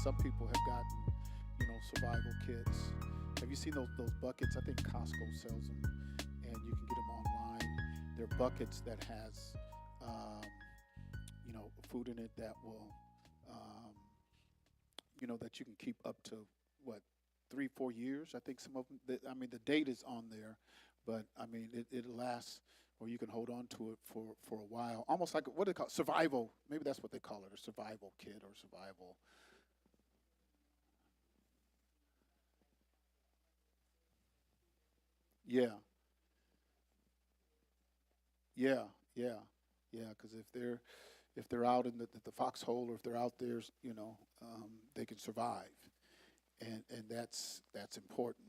some people have gotten, survival kits. Have you seen those buckets? I think Costco sells them, and you can get them online. They're buckets that has, um, food in it that will, um, that you can keep up to what 3, 4 years. I think some of them. I mean, the date is on there, but I mean, it lasts, or you can hold on to it for a while. Almost like what do they call it? Survival. Maybe that's what they call it, a survival kit or survival. Yeah, yeah, yeah, yeah. Because if they're out in the foxhole, or if they're out there, they can survive, and that's important,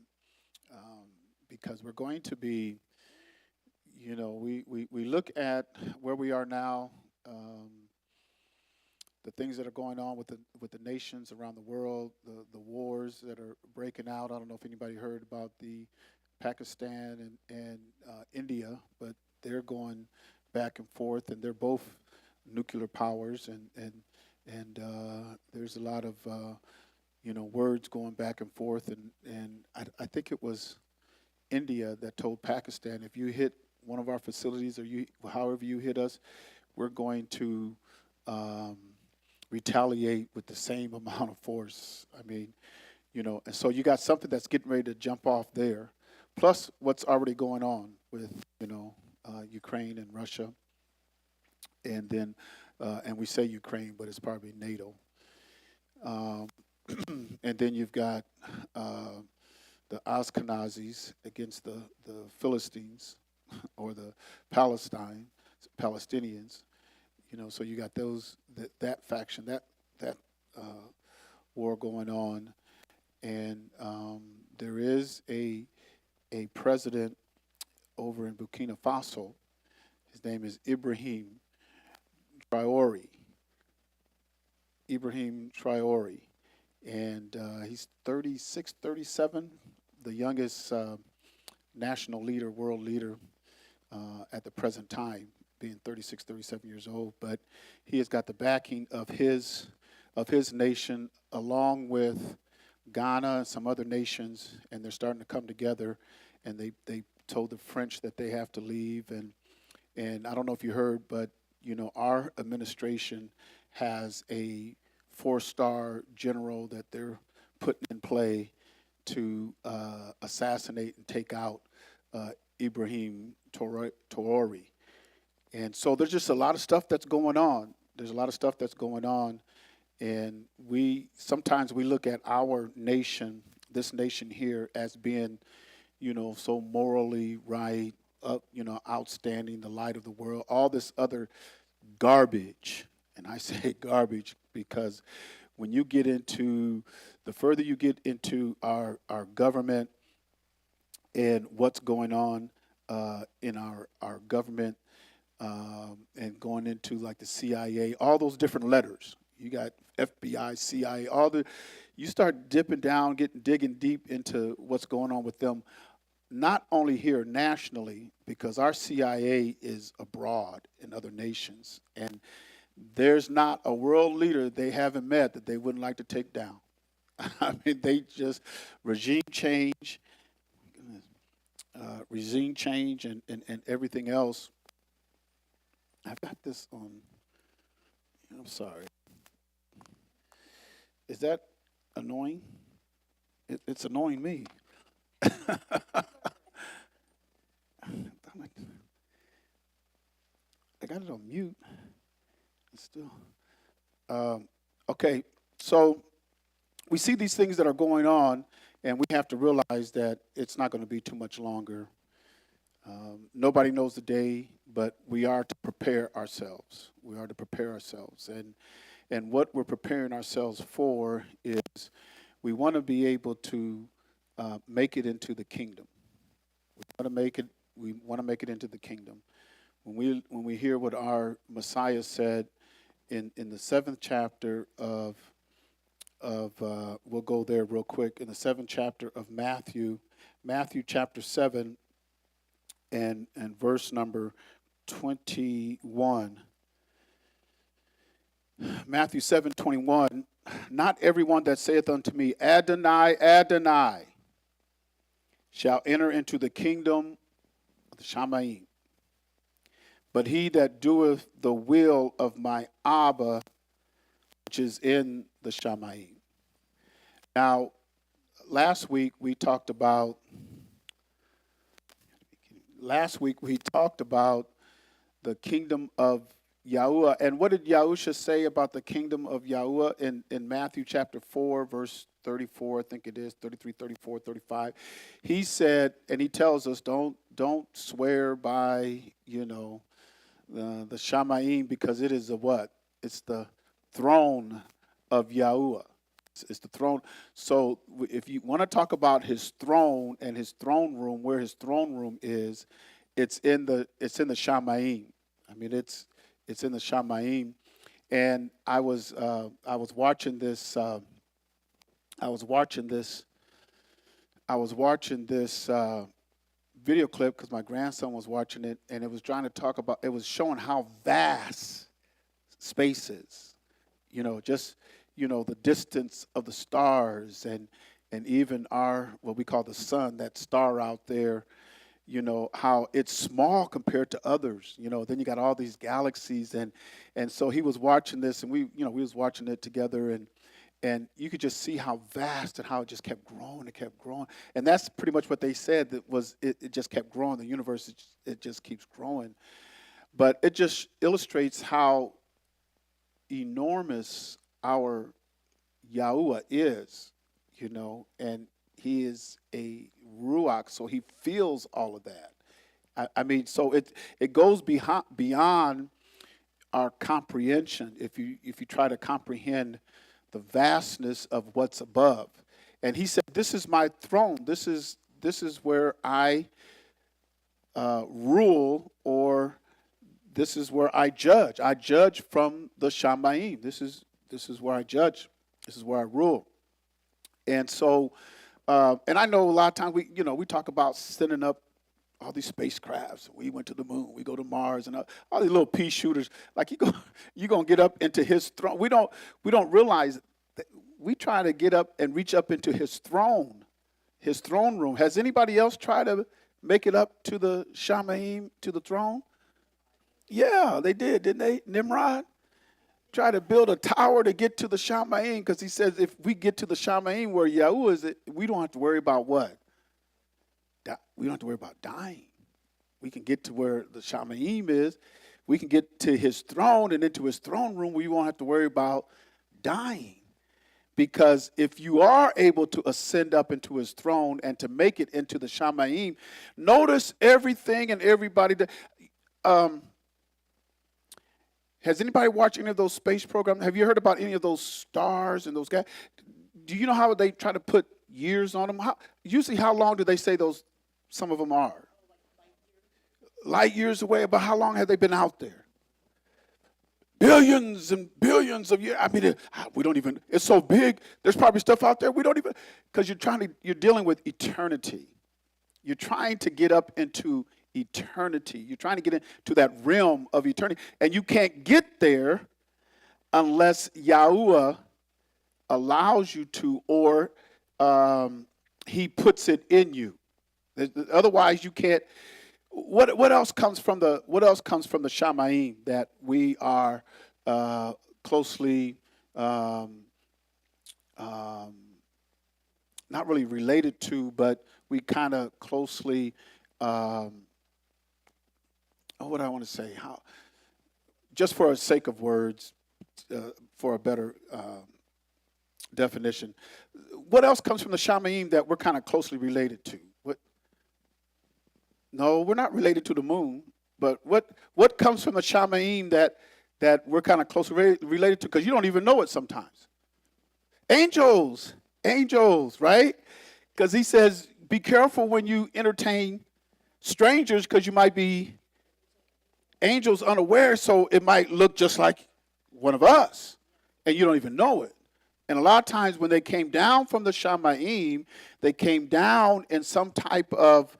um, because we're going to be, we look at where we are now, um, the things that are going on with the nations around the world, the wars that are breaking out. I don't know if anybody heard about the Pakistan and India, but they're going back and forth, and they're both nuclear powers, and there's a lot of words going back and forth, and I think it was India that told Pakistan, if you hit one of our facilities, or you however you hit us, we're going to um, retaliate with the same amount of force. I mean, and so you got something that's getting ready to jump off there, plus what's already going on with Ukraine and Russia, and then and we say Ukraine, but it's probably NATO. Um, and then you've got uh, the Ashkenazis against the Philistines, or the Palestine Palestinians. So you got that faction, that uh, war going on, and there is a president over in Burkina Faso. His name is Traore, Ibrahim Traore, and he's 36, 37, the youngest national leader, world leader at the present time, being 36, 37 years old. But he has got the backing of his nation, along with Ghana and some other nations, and they're starting to come together. And they told the French that they have to leave. And I don't know if you heard, but our administration has a 4-star general that they're putting in play to assassinate and take out Ibrahim Traore. And so there's just a lot of stuff that's going on. There's a lot of stuff that's going on, and we sometimes we look at our nation, this nation here, as being, so morally right, outstanding, the light of the world, all this other garbage. And I say garbage because when you get into, the further you get into our government and what's going on in our government, and going into like the CIA, all those different letters. You got FBI, CIA, you start dipping down, digging deep into what's going on with them, not only here nationally, because our CIA is abroad in other nations, and there's not a world leader they haven't met that they wouldn't like to take down. I mean, they just regime change, and everything else. I've got this on. I'm sorry. Is that annoying? It's annoying me. I got it on mute. It's still. Um, okay, so we see these things that are going on, and we have to realize that it's not going to be too much longer. Nobody knows the day, but we are to prepare ourselves. We are to prepare ourselves, and what we're preparing ourselves for is we want to be able to make it into the kingdom. We want to make it. We want to make it into the kingdom. When we hear what our Messiah said in the seventh chapter of we'll go there real quick, in the seventh chapter of Matthew chapter 7 and verse number 21. Matthew 7:21. not everyone that saith unto me, Adonai, Adonai, shall enter into the kingdom of the Shamaim, but he that doeth the will of my Abba, which is in the Shamaim. Now, last week we talked about the kingdom of Yahuwah. And what did Yahusha say about the kingdom of Yahuwah in Matthew chapter 4, verse 34, I think it is, 33, 34, 35. He said, and he tells us, don't swear by, the Shamaim, because it is a what? It's the throne of Yahuwah. It's the throne. So if you want to talk about his throne and his throne room, where his throne room is, it's in the Shamaim. I mean, it's in the Shamaim. And I was watching this video clip because my grandson was watching it, and it was it was showing how vast space is. The distance of the stars and even what we call the sun, that star out there, how it's small compared to others. Then you got all these galaxies, and so he was watching this, and we was watching it together, and you could just see how vast and how it just kept growing and kept growing. And that's pretty much what they said, that was it just kept growing. The universe, it just keeps growing. But it just illustrates how enormous our Yahuwah is, and he is a Ruach, so he feels all of that. I mean, so it goes beyond our comprehension if you try to comprehend the vastness of what's above. And he said, "This is my throne. This is where I rule, or this is where I judge. I judge from the Shamaim. This is where I judge. This is where I rule." And so, and I know a lot of times we talk about sending up all these spacecrafts. We went to the moon. We go to Mars, and all these little pea shooters. Like you're gonna get up into his throne. We don't realize that we try to get up and reach up into his throne room. Has anybody else tried to make it up to the Shamaim, to the throne? Yeah, they did, didn't they? Nimrod tried to build a tower to get to the Shamaim, because he says if we get to the Shamaim where Yahuwah is, we don't have to worry about what? We don't have to worry about dying. We can get to where the Shamaim is. We can get to his throne and into his throne room. We won't have to worry about dying. Because if you are able to ascend up into his throne and to make it into the Shamaim, notice everything and everybody that... Has anybody watched any of those space programs? Have you heard about any of those stars and those guys? Do you know how they try to put years on them? Usually how long do they say some of them are? Light years away. But how long have they been out there? Billions and billions of years. I mean, we don't even, it's so big. There's probably stuff out there we don't even, because you're dealing with eternity. You're trying to get up into eternity. You're trying to get into that realm of eternity. And you can't get there unless Yahuwah allows you to, or he puts it in you. Otherwise you can't. What else comes from the Shamaim that we are closely not really related to, but we kind of closely what I want to say, just for the sake of words, for a better definition, what else comes from the Shamaim that we're kind of closely related to? No, we're not related to the moon, but what comes from the Shamaim that we're kind of closely related to, because you don't even know it sometimes? Angels, right? Because he says, be careful when you entertain strangers, because you might be angels unaware, so it might look just like one of us, and you don't even know it. And a lot of times when they came down from the Shamaim, they came down in some type of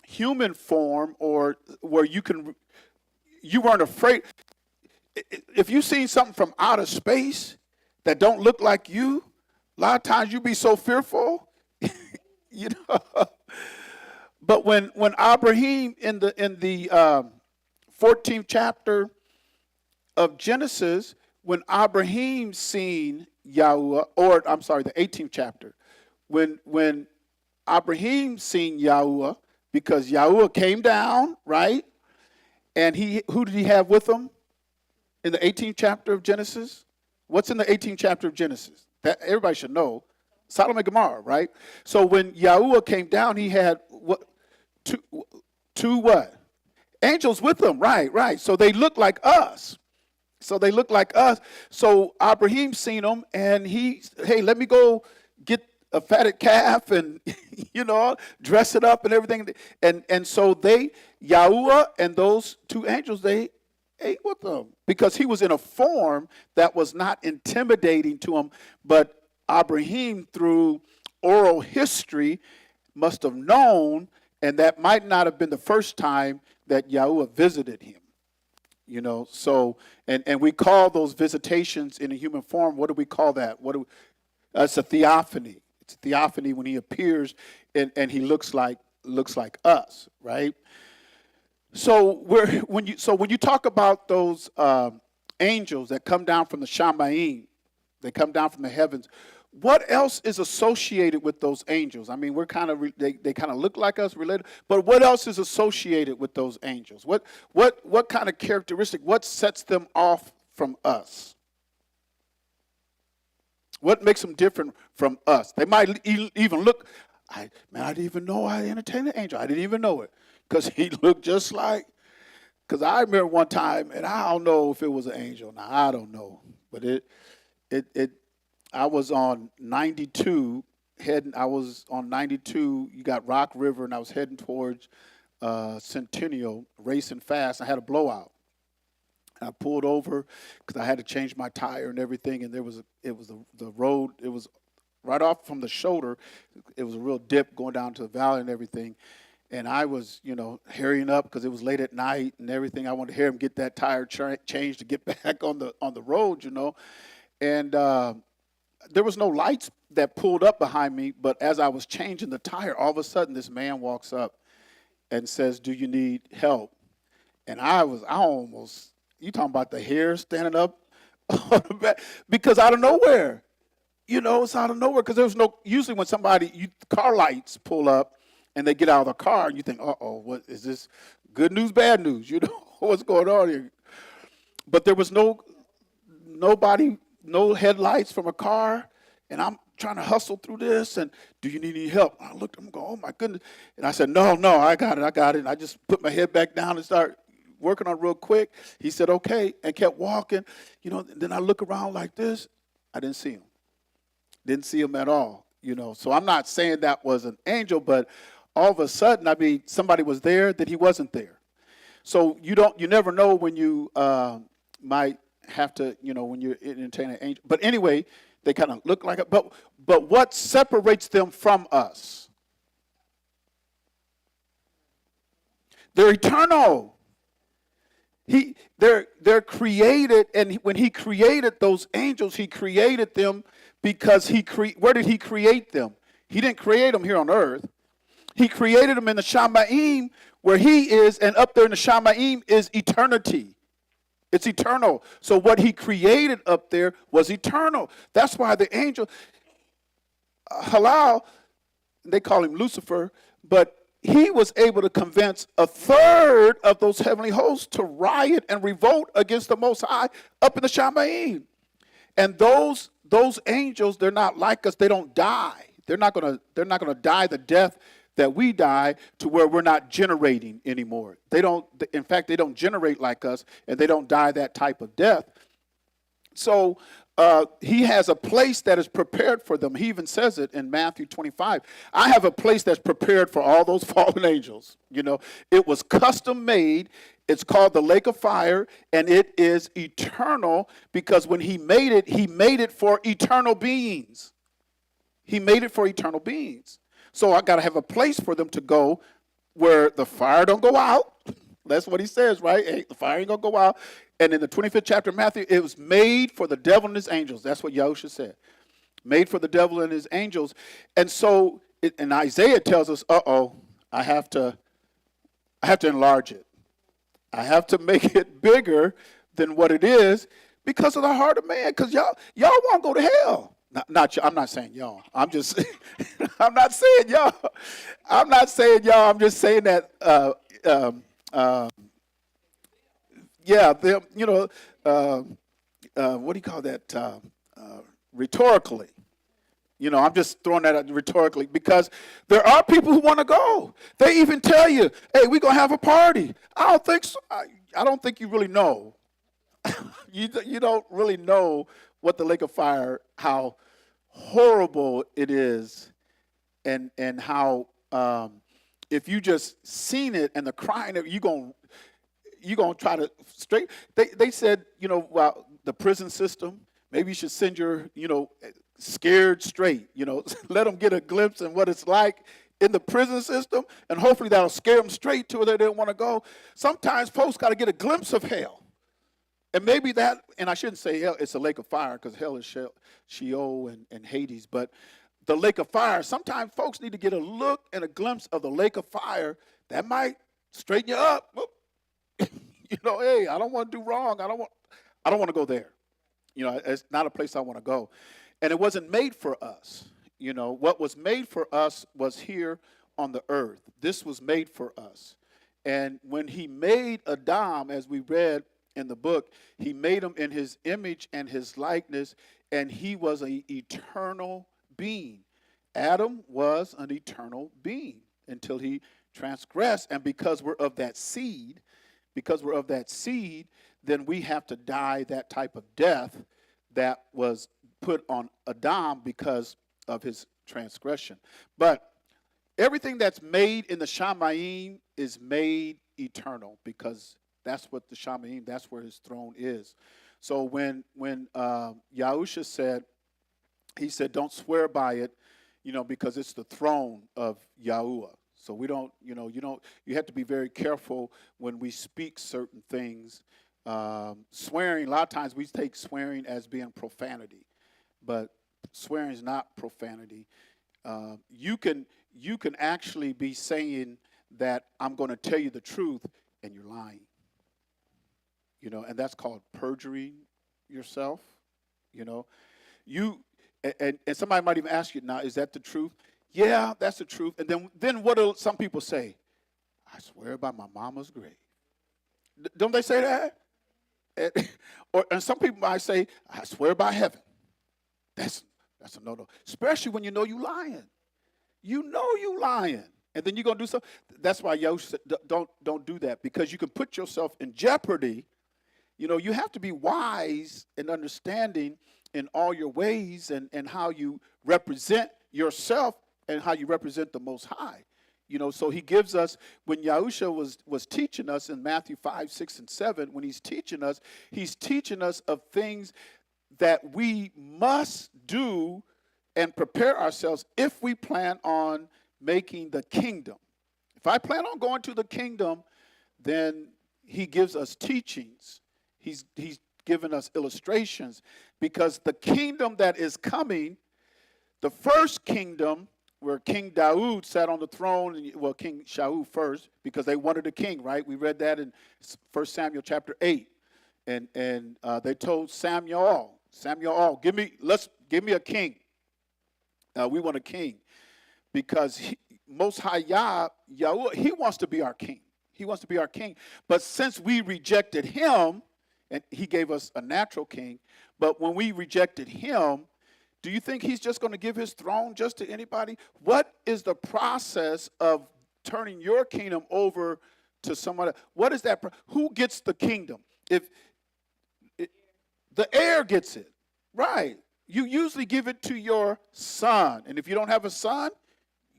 human form, or where you weren't afraid. If you seen something from outer space, that don't look like you. A lot of times you be so fearful, you know. But when Abraham in the 14th chapter of Genesis, when Abraham seen Yahuwah, or I'm sorry, the 18th chapter, when Abraham seen Yahuwah, because Yahuwah came down, right? And who did he have with him in the 18th chapter of Genesis? What's in the 18th chapter of Genesis? That everybody should know. Sodom and Gomorrah, right? So when Yahuwah came down, he had what? Two what? Angels with him, right. So they look like us. So Abraham seen them, and hey, let me go get a fatted calf and, dress it up and everything. And so Yahuwah and those two angels, they ate with them because he was in a form that was not intimidating to him. But Abraham, through oral history, must have known, and that might not have been the first time that Yahuwah visited him. So, and we call those visitations in a human form, what do we call that? It's a theophany. It's a theophany when he appears and he looks like us, right? So when you talk about those angels that come down from the Shamayim, they come down from the heavens, what else is associated with those angels? I mean, they kind of look like us, related, but what else is associated with those angels? What kind of characteristic? What sets them off from us? What makes them different from us? They might even look. I didn't even know I entertained an angel. I didn't even know it because he looked just like. Because I remember one time, and I don't know if it was an angel. Now I don't know, but I was on 92 I was on 92. You got Rock River, and I was heading towards Centennial, racing fast. I had a blowout. I pulled over because I had to change my tire and everything, and the road. It was right off from the shoulder. It was a real dip going down to the valley and everything. And I was, hurrying up because it was late at night and everything. I wanted to hear him get that tire changed to get back on the road, And there was no lights that pulled up behind me, but as I was changing the tire, all of a sudden this man walks up and says, "Do you need help?" And I almost, you talking about the hair standing up on the back, because out of nowhere, it's out of nowhere, because there's usually when car lights pull up and they get out of the car, and you think, uh-oh, what is this, good news, bad news, what's going on here? But there was nobody, no headlights from a car, and I'm trying to hustle through this, and do you need any help? I looked at him and go, oh my goodness. And I said, no, I got it. And I just put my head back down and started working on it real quick. He said, okay, and kept walking. Then I look around like this. I didn't see him. Didn't see him at all. So I'm not saying that was an angel, but all of a sudden, somebody was there that he wasn't there. So you never know when you might have to, when you're entertaining an angel. But anyway, they kind of look like it. But what separates them from us? They're eternal. They're created, and when he created those angels, he created them because where did he create them? He didn't create them here on earth. He created them in the Shamayim, where he is, and up there in the Shamayim is eternity. It's eternal. So what he created up there was eternal. That's why the angel, Halal, they call him Lucifer, but he was able to convince a third of those heavenly hosts to riot and revolt against the Most High up in the Shamayim. And those angels, they're not like us. They don't die. They're not gonna die the death that we die, to where we're not generating anymore. In fact, they don't generate like us, and they don't die that type of death. So he has a place that is prepared for them. He even says it in Matthew 25. I have a place that's prepared for all those fallen angels. It was custom made. It's called the lake of fire, and it is eternal, because when he made it for eternal beings. He made it for eternal beings. So I got to have a place for them to go where the fire don't go out, That's what he says, right? Hey, the fire ain't going to go out. And in the 25th chapter of Matthew, it was made for the devil and his angels. That's what Yahusha said. Made for the devil and his angels. And so, and Isaiah tells us, I have to enlarge it. I have to make it bigger than what it is because of the heart of man. Because y'all want to go to hell. Not I'm not saying y'all. I'm just I'm not saying y'all. I'm not saying y'all. I'm just saying that what do you call that? Rhetorically. I'm just throwing that out rhetorically because there are people who want to go. They even tell you, hey, we're going to have a party. I don't think so. I don't think you really know. You don't really know what the lake of fire, how horrible it is, and how if you just seen it and the crying, you're gonna try to straight. They said, well, the prison system, maybe you should send your, scared straight, let them get a glimpse of what it's like in the prison system, and hopefully that'll scare them straight to where they didn't want to go. Sometimes folks got to get a glimpse of hell. And maybe that, and I shouldn't say hell, it's a lake of fire, because hell is Sheol and Hades. But the lake of fire, sometimes folks need to get a look and a glimpse of the lake of fire. That might straighten you up. Hey, I don't want to do wrong. I don't want to go there. It's not a place I want to go. And it wasn't made for us. What was made for us was here on the earth. This was made for us. And when he made Adam, as we read in the book, he made him in his image and his likeness, and he was an eternal being. Adam was an eternal being until he transgressed, and because we're of that seed, then we have to die that type of death that was put on Adam because of his transgression. But everything that's made in the Shamayim is made eternal, because that's what the Shamayim, that's where his throne is. So when Yahusha said, he said, don't swear by it, because it's the throne of Yahuwah. So we don't, you have to be very careful when we speak certain things. Swearing, a lot of times we take swearing as being profanity, but swearing is not profanity. You can actually be saying that I'm going to tell you the truth and you're lying. And that's called perjuring yourself. And somebody might even ask you, now, is that the truth? Yeah, that's the truth. And then what do some people say? I swear by my mama's grave. Don't they say that? And some people might say, I swear by heaven. That's a no-no. Especially when you know you lying. You lying. And then you're going to do something. That's why Yahushua said, don't do that, because you can put yourself in jeopardy. You have to be wise and understanding in all your ways and how you represent yourself and how you represent the Most High. So he gives us, when Yahushua was teaching us in Matthew 5, 6, and 7, when he's teaching us of things that we must do and prepare ourselves if we plan on making the kingdom. If I plan on going to the kingdom, then he gives us teachings. He's given us illustrations, because the kingdom that is coming, the first kingdom where King Daud sat on the throne, and King Shaul first, because they wanted a king, right? We read that in 1 Samuel chapter 8. And they told Samuel, give me a king. We want a king, because Most High Yahweh, he wants to be our king. He wants to be our king. But since we rejected him, and he gave us a natural king, but when we rejected him, do you think he's just going to give his throne just to anybody? What is the process of turning your kingdom over to someone else? What is that? Who gets the kingdom? The heir gets it, right? You usually give it to your son. And if you don't have a son,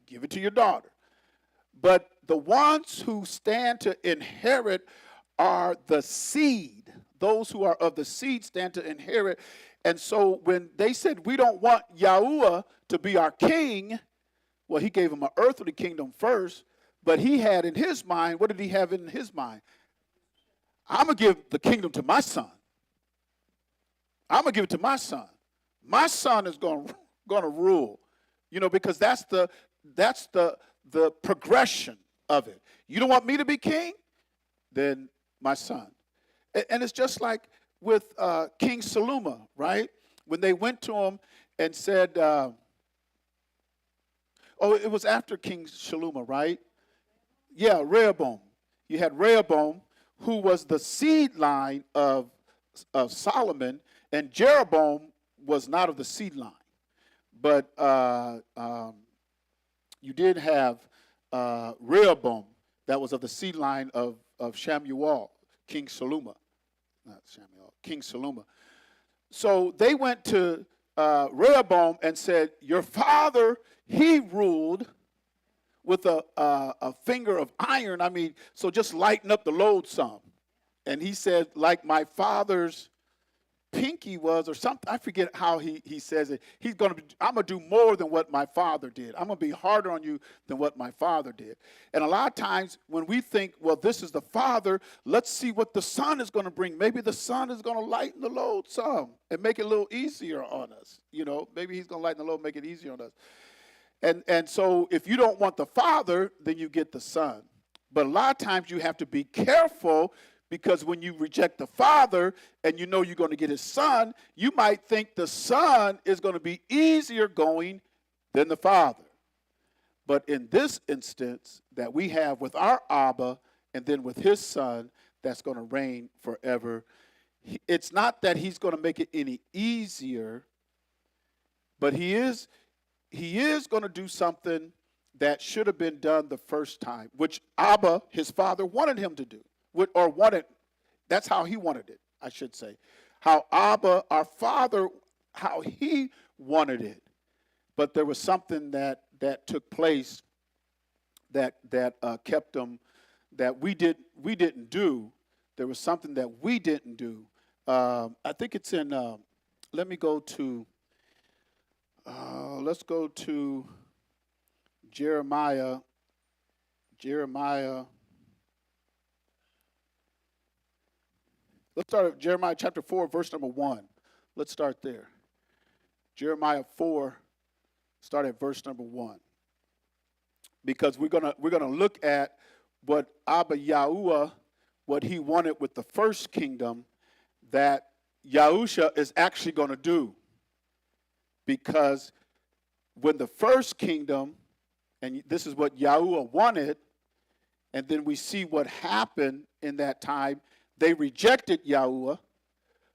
give it to your daughter. But the ones who stand to inherit are the seed. Those who are of the seed stand to inherit. And so when they said, we don't want Yahuwah to be our king, well, he gave him an earthly kingdom first. But he had in his mind, what did he have in his mind? I'm going to give the kingdom to my son. I'm going to give it to my son. My son is going to rule. Because that's the progression of it. You don't want me to be king? Then my son. And it's just like with King Shalom, right? When they went to him and said, it was after King Shalom, right? Yeah, Rehoboam. You had Rehoboam, who was the seed line of Solomon, and Jeroboam was not of the seed line. But you did have Rehoboam that was of the seed line of Shamuel, King Shalom. Not Shamuel, King Shalom. So they went to Rehoboam and said, your father, he ruled with a finger of iron. I mean, so just lighten up the load some. And he said, like my father's pinky was, or something. I forget how he says it. I'm gonna do more than what my father did. I'm gonna be harder on you than what my father did. And a lot of times when we think, well, this is the father, let's see what the son is gonna bring. Maybe the son is gonna lighten the load some and make it a little easier on us. Maybe he's gonna lighten the load, make it easier on us. And so if you don't want the father, then you get the son. But a lot of times you have to be careful, because when you reject the father and you're going to get his son, you might think the son is going to be easier going than the father. But in this instance that we have with our Abba and then with his son that's going to reign forever, it's not that he's going to make it any easier, but he is going to do something that should have been done the first time, which Abba, his father, wanted him to do. That's how he wanted it, I should say. How Abba, our father, how he wanted it. But there was something that took place that kept him, that we didn't do. There was something that we didn't do. I think it's in, let's go to Jeremiah. Let's start at Jeremiah chapter 4, verse number 1. Let's start there. Jeremiah 4, start at verse number 1. Because we're gonna look at what Abba Yahuwah, what he wanted with the first kingdom, that Yahusha is actually going to do. Because when the first kingdom, and this is what Yahuwah wanted, and then we see what happened in that time. They rejected Yahuwah,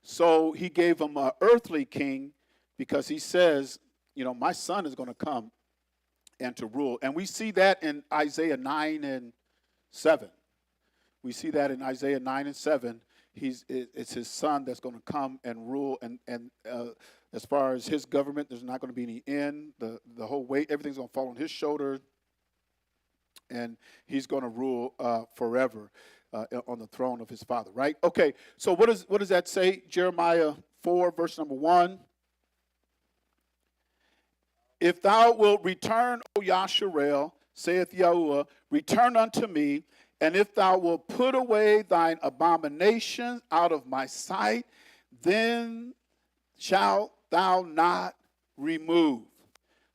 so he gave them an earthly king, because he says, my son is going to come and to rule. And we see that in Isaiah 9 and 7. We see that in Isaiah 9 and 7. It's his son that's going to come and rule. And as far as his government, there's not going to be any end. The whole weight, everything's going to fall on his shoulders. And he's going to rule forever on the throne of his father, right? Okay, so what does that say? Jeremiah 4, verse number 1. If thou wilt return, O Yasharel, saith Yahuwah, return unto me, and if thou wilt put away thine abominations out of my sight, then shalt thou not remove.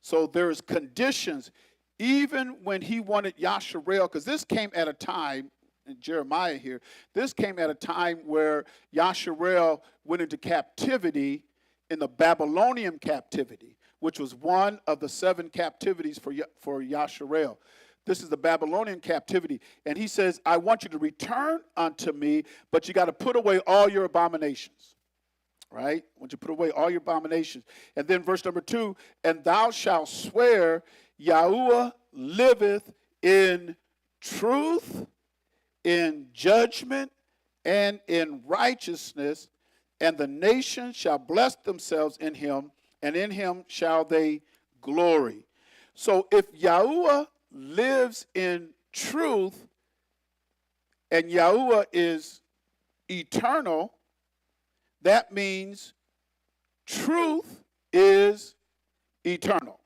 So there's conditions. Even when he wanted Yasharel, because this came at a time, in Jeremiah here, this came at a time where Yasharel went into captivity, in the Babylonian captivity, which was one of the 7 captivities for Yasharel. This is the Babylonian captivity. And he says, I want you to return unto me, but you got to put away all your abominations. Right? I want you to put away all your abominations. And then verse number 2, and thou shalt swear, Yahuwah liveth in truth, in judgment, and in righteousness, and the nations shall bless themselves in him, and in him shall they glory. So if Yahuwah lives in truth, and Yahuwah is eternal, that means truth is eternal.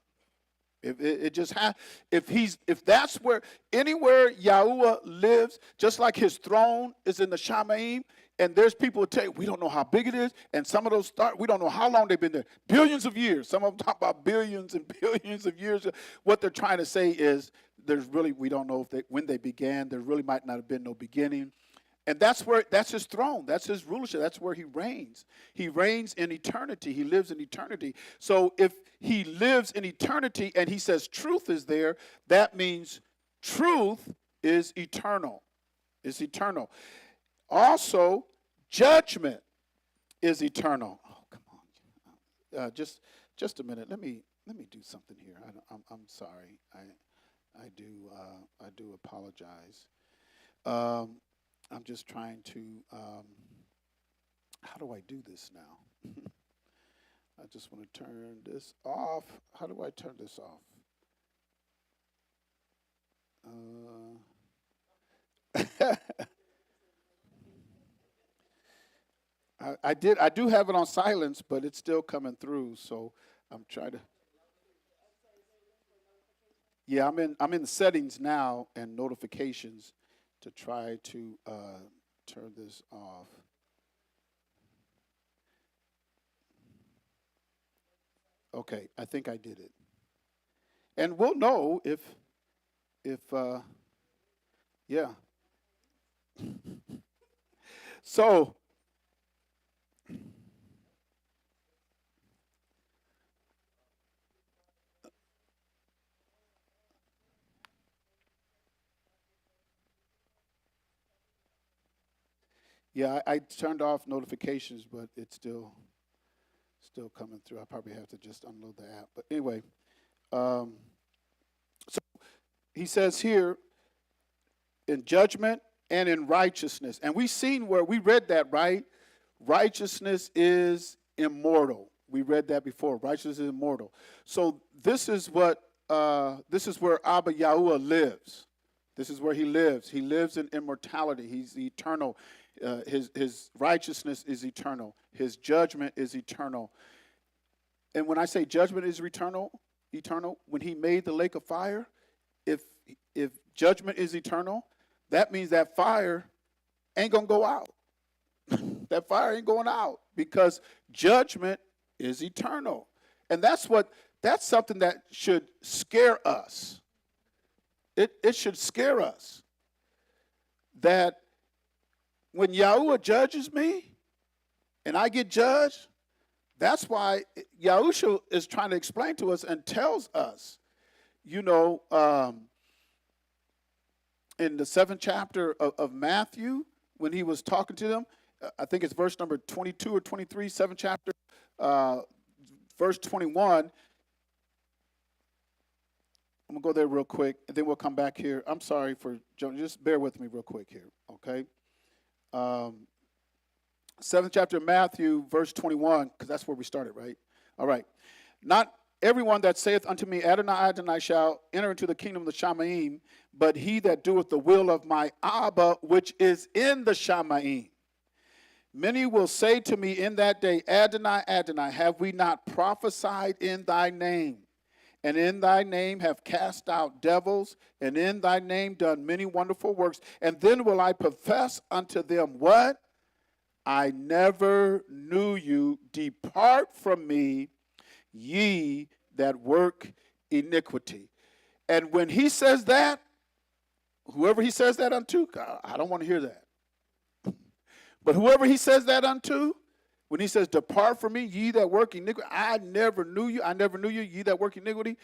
If that's where, anywhere Yahuwah lives, just like his throne is in the Shamaim, and there's people who tell you, we don't know how big it is, and some of those we don't know how long they've been there. Billions of years. Some of them talk about billions and billions of years. What they're trying to say is we don't know when they began. There really might not have been no beginning. And that's his throne. That's his rulership. That's where he reigns. He reigns in eternity. He lives in eternity. So if he lives in eternity and he says truth is there, that means truth is eternal. It's eternal. Also, judgment is eternal. Oh, come on. Just a minute. Let me do something here. I'm sorry. I do apologize. I'm just trying to, how do I do this now? I just want to turn this off. How do I turn this off? I do have it on silence, but it's still coming through, so I'm trying to. Yeah, I'm in the settings now and notifications to try to turn this off. Okay, I think I did it. And we'll know if yeah. So yeah, I turned off notifications, but it's still coming through. I probably have to just unload the app. But anyway, so he says here, in judgment and in righteousness. And we've seen where we read that, right? Righteousness is immortal. We read that before. Righteousness is immortal. So this is where Abba Yahuwah lives. This is where he lives. He lives in immortality. He's eternal. His righteousness is eternal. His judgment is eternal. And when I say judgment is eternal, when he made the lake of fire, if judgment is eternal, that means that fire ain't going to go out. That fire ain't going out because judgment is eternal. And that's something that should scare us. It should scare us that when Yahuwah judges me and I get judged, that's why Yahushua is trying to explain to us and tells us, in the 7th chapter of Matthew, when he was talking to them, I think it's verse number 22 or 23, 7th chapter, verse 21. I'm going to go there real quick, and then we'll come back here. I'm sorry for just bear with me real quick here, okay? 7th chapter of Matthew, verse 21, because that's where we started, right? All right. Not everyone that saith unto me, Adonai, Adonai, shall enter into the kingdom of the Shamaim, but he that doeth the will of my Abba, which is in the Shamaim. Many will say to me in that day, Adonai, Adonai, have we not prophesied in thy name? And in thy name have cast out devils, and in thy name done many wonderful works. And then will I profess unto them, what? I never knew you. Depart from me, ye that work iniquity. And when he says that, whoever he says that unto, I don't want to hear that. But whoever he says that unto, when he says, depart from me, ye that work iniquity, I never knew you, ye that work iniquity.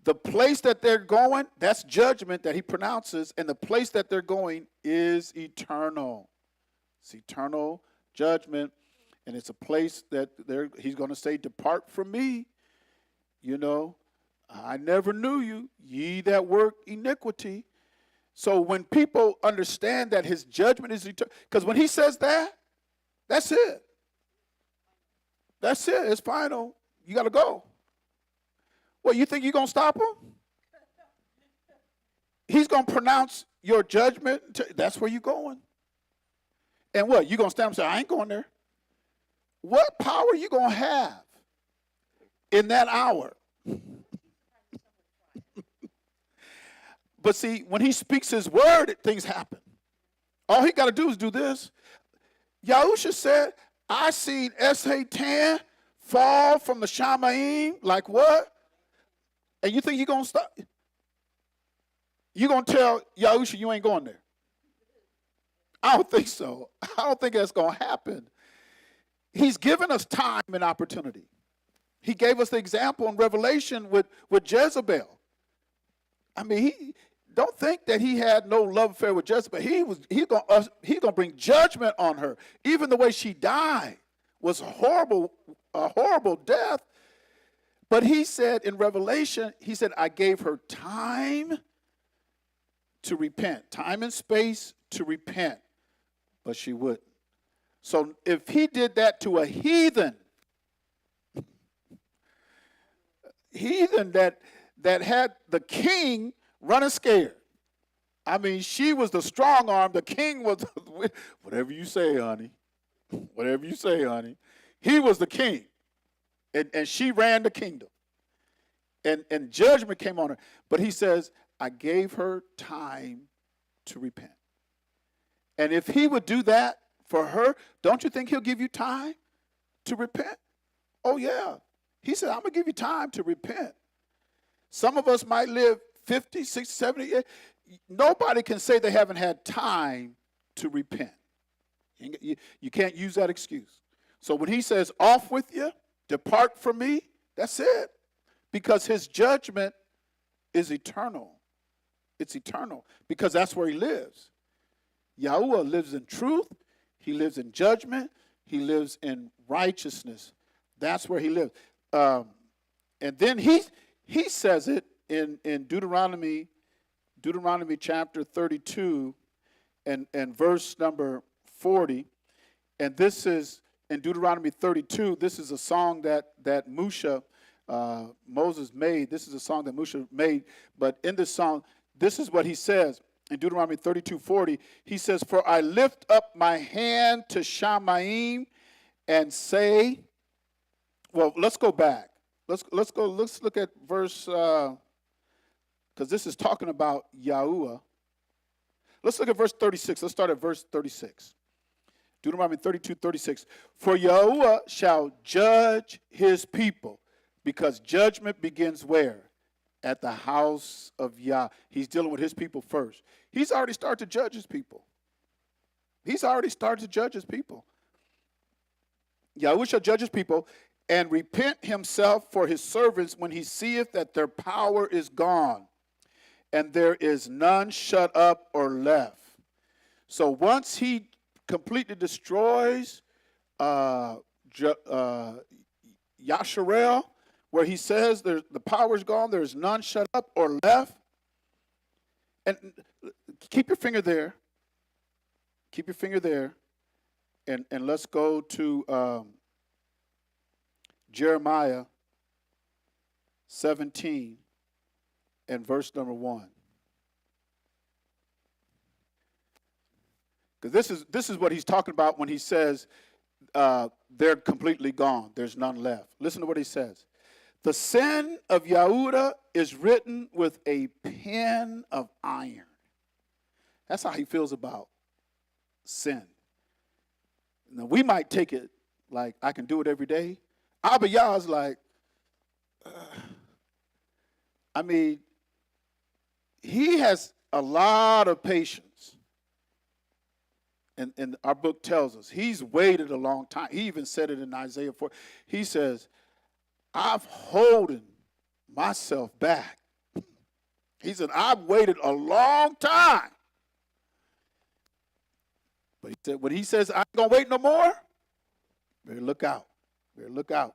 The place that they're going, that's judgment that he pronounces, and the place that they're going is eternal. It's eternal judgment, and it's a place that he's going to say, depart from me. I never knew you, ye that work iniquity. So when people understand that his judgment is eternal, because when he says that, that's it. That's it. It's final. You got to go. Well, you think you're going to stop him? He's going to pronounce your judgment. That's where you're going. And what? You're going to stand and say, I ain't going there. What power are you going to have in that hour? But see, when he speaks his word, things happen. All he got to do is do this. Yahusha said, I seen Satan fall from the Shamaim, like what? And you think you're going to stop? You're going to tell Yahusha you ain't going there. I don't think so. I don't think that's going to happen. He's given us time and opportunity. He gave us the example in Revelation with Jezebel. I mean, don't think that he had no love affair with Jezebel. He's gonna bring judgment on her. Even the way she died was a horrible death. But he said in Revelation, he said, I gave her time to repent, time and space to repent, but she wouldn't. So if he did that to a heathen that had the king running scared. I mean, she was the strong arm. The king was, whatever you say, honey. Whatever you say, honey. He was the king. And she ran the kingdom. And judgment came on her. But he says, I gave her time to repent. And if he would do that for her, don't you think he'll give you time to repent? Oh, yeah. He said, I'm going to give you time to repent. Some of us might live 50, 60, 70 years. Nobody can say they haven't had time to repent. You can't use that excuse. So when he says, off with you, depart from me, that's it. Because his judgment is eternal. It's eternal because that's where he lives. Yahuwah lives in truth. He lives in judgment. He lives in righteousness. That's where he lives. And then he says it in Deuteronomy chapter 32 and verse number 40. And this is in Deuteronomy 32. This is a song that Moses made. This is a song that Moshe made. But in this song, this is what he says in Deuteronomy 32:40. He says, for I lift up my hand to Shamaim and say, well, let's go back. Let's look at verse, because this is talking about Yahuwah. Let's look at verse 36. Let's start at verse 36. Deuteronomy 32:36. For Yahuwah shall judge his people, because judgment begins where? At the house of Yah. He's dealing with his people first. He's already started to judge his people. Yahuwah shall judge his people and repent himself for his servants when he seeth that their power is gone, and there is none shut up or left. So once he completely destroys Yasharel, where he says the power is gone, there's none shut up or left. And keep your finger there. Keep your finger there. And let's go to Jeremiah 17 and verse number 1. Because this is what he's talking about when he says they're completely gone. There's none left. Listen to what he says. The sin of Yahudah is written with a pen of iron. That's how he feels about sin. Now, we might take it like, I can do it every day. Abba Yah is like, I mean, he has a lot of patience. And our book tells us he's waited a long time. He even said it in Isaiah 4. He says, I've holding myself back. He said, I've waited a long time. But he said, when he says, I ain't going to wait no more, better look out. Better look out.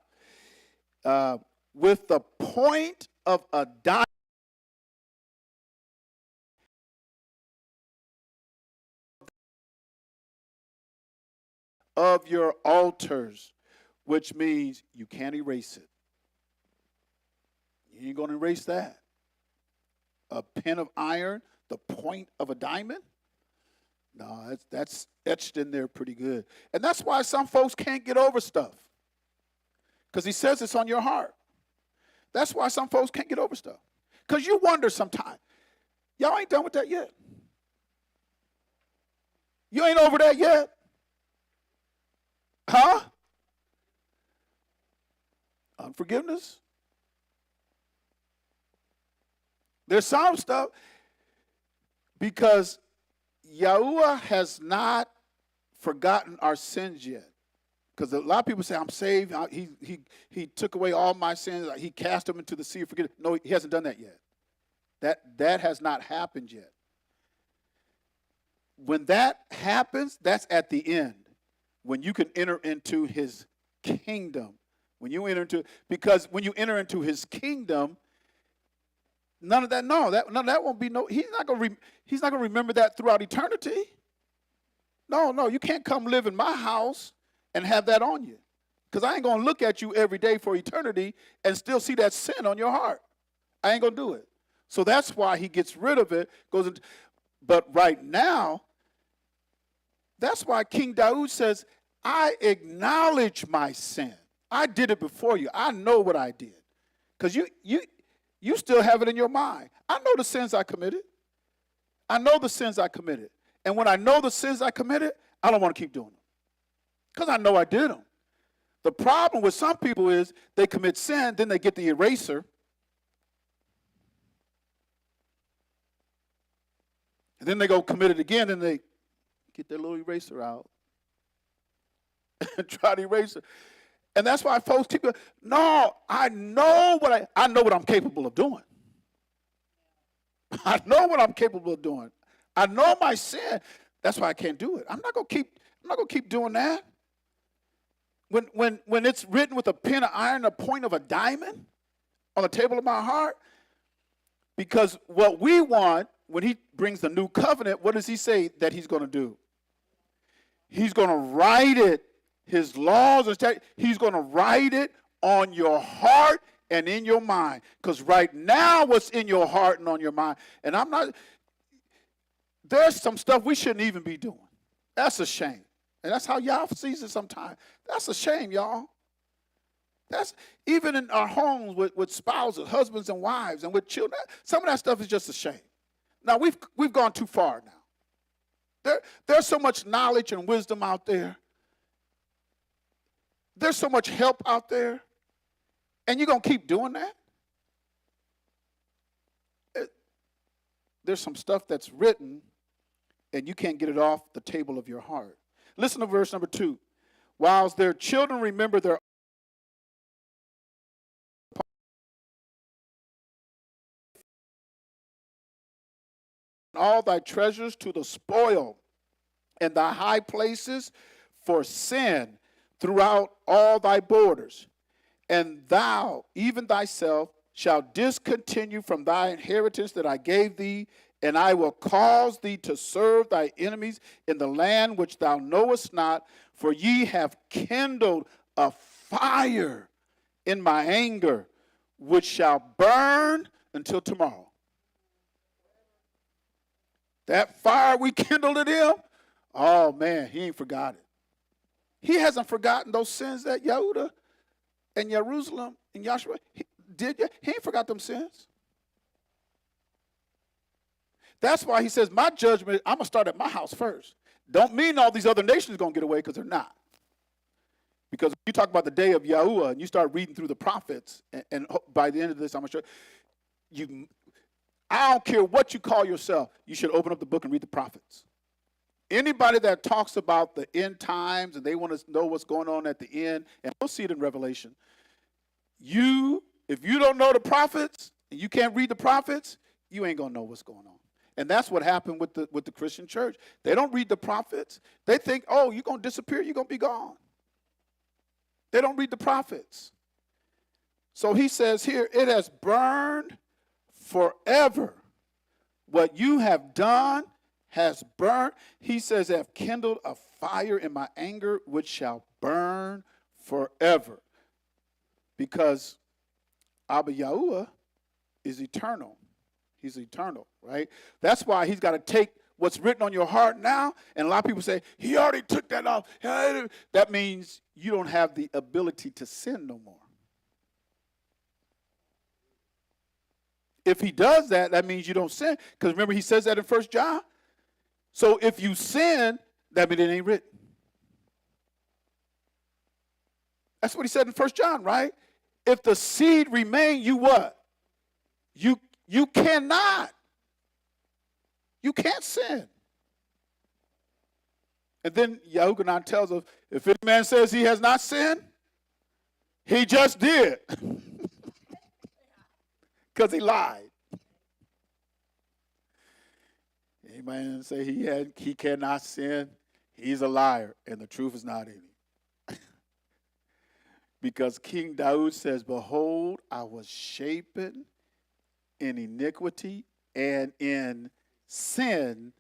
With the point of a diamond of your altars, which means you can't erase it. You ain't going to erase that. A pen of iron, the point of a diamond? No, that's etched in there pretty good. And that's why some folks can't get over stuff. Because he says it's on your heart. That's why some folks can't get over stuff. Because you wonder sometimes, Y'all ain't done with that yet. You ain't over that yet. Huh? Unforgiveness. There's some stuff because Yahuwah has not forgotten our sins yet. Because a lot of people say, I'm saved. He took away all my sins. He cast them into the sea of forgiveness. No, he hasn't done that yet. That has not happened yet. When that happens, that's at the end. When you can enter into his kingdom. Because when you enter into his kingdom, none of that won't be he's not gonna remember that throughout eternity. No, you can't come live in my house and have that on you. Because I ain't gonna look at you every day for eternity and still see that sin on your heart. I ain't gonna do it. So that's why he gets rid of it, but right now, that's why King Daud says, I acknowledge my sin. I did it before you. I know what I did. Because you still have it in your mind. I know the sins I committed. And when I know the sins I committed, I don't want to keep doing them. Because I know I did them. The problem with some people is they commit sin, then they get the eraser. And then they go commit it again, and they get their little eraser out and try to erase it. And that's why folks keep going, no, I know what I'm capable of doing. I know what I'm capable of doing. I know my sin. That's why I can't do it. I'm not gonna keep doing that. When it's written with a pen of iron, a point of a diamond on the table of my heart, because what we want, when he brings the new covenant, what does he say that he's going to do? He's going to write it, his laws, he's going to write it on your heart and in your mind. Because right now, what's in your heart and on your mind, and there's some stuff we shouldn't even be doing. That's a shame. And that's how y'all sees it sometimes. That's a shame, y'all. That's even in our homes with spouses, husbands and wives, and with children. Some of that stuff is just a shame. Now, we've gone too far now. There's so much knowledge and wisdom out there. There's so much help out there. And you're going to keep doing that? There's some stuff that's written, and you can't get it off the table of your heart. Listen to verse number 2. Whilst their children remember their all thy treasures to the spoil, and thy high places for sin throughout all thy borders. And thou, even thyself, shalt discontinue from thy inheritance that I gave thee, and I will cause thee to serve thy enemies in the land which thou knowest not, for ye have kindled a fire in my anger, which shall burn until tomorrow. That fire we kindled in him, oh man, he ain't forgot it. He hasn't forgotten those sins that Yehuda and Jerusalem and Yahshua did. He ain't forgot them sins. That's why he says, my judgment, I'm going to start at my house first. Don't mean all these other nations are going to get away, because they're not. Because when you talk about the day of Yahuwah and you start reading through the prophets, and by the end of this, I'm going to show you, I don't care what you call yourself, you should open up the book and read the prophets. Anybody that talks about the end times and they want to know what's going on at the end, and we'll see it in Revelation, if you don't know the prophets and you can't read the prophets, you ain't going to know what's going on. And that's what happened with the Christian church. They don't read the prophets. They think, oh, you're going to disappear, you're going to be gone. They don't read the prophets. So he says here, it has burned forever. What you have done has burned. He says, I have kindled a fire in my anger, which shall burn forever. Because Abba Yahuwah is eternal. He's eternal, right? That's why he's got to take what's written on your heart now. And a lot of people say, he already took that off. That means you don't have the ability to sin no more. If he does that, that means you don't sin. Because remember, he says that in 1 John. So if you sin, that means it ain't written. That's what he said in 1 John, right? If the seed remain, you what? You cannot. You can't sin. And then Yahuwah tells us, if any man says he has not sinned, he just did. Because he lied. Any man say he cannot sin, he's a liar, and the truth is not in him. Because King Daud says, behold, I was shapen in iniquity and in sin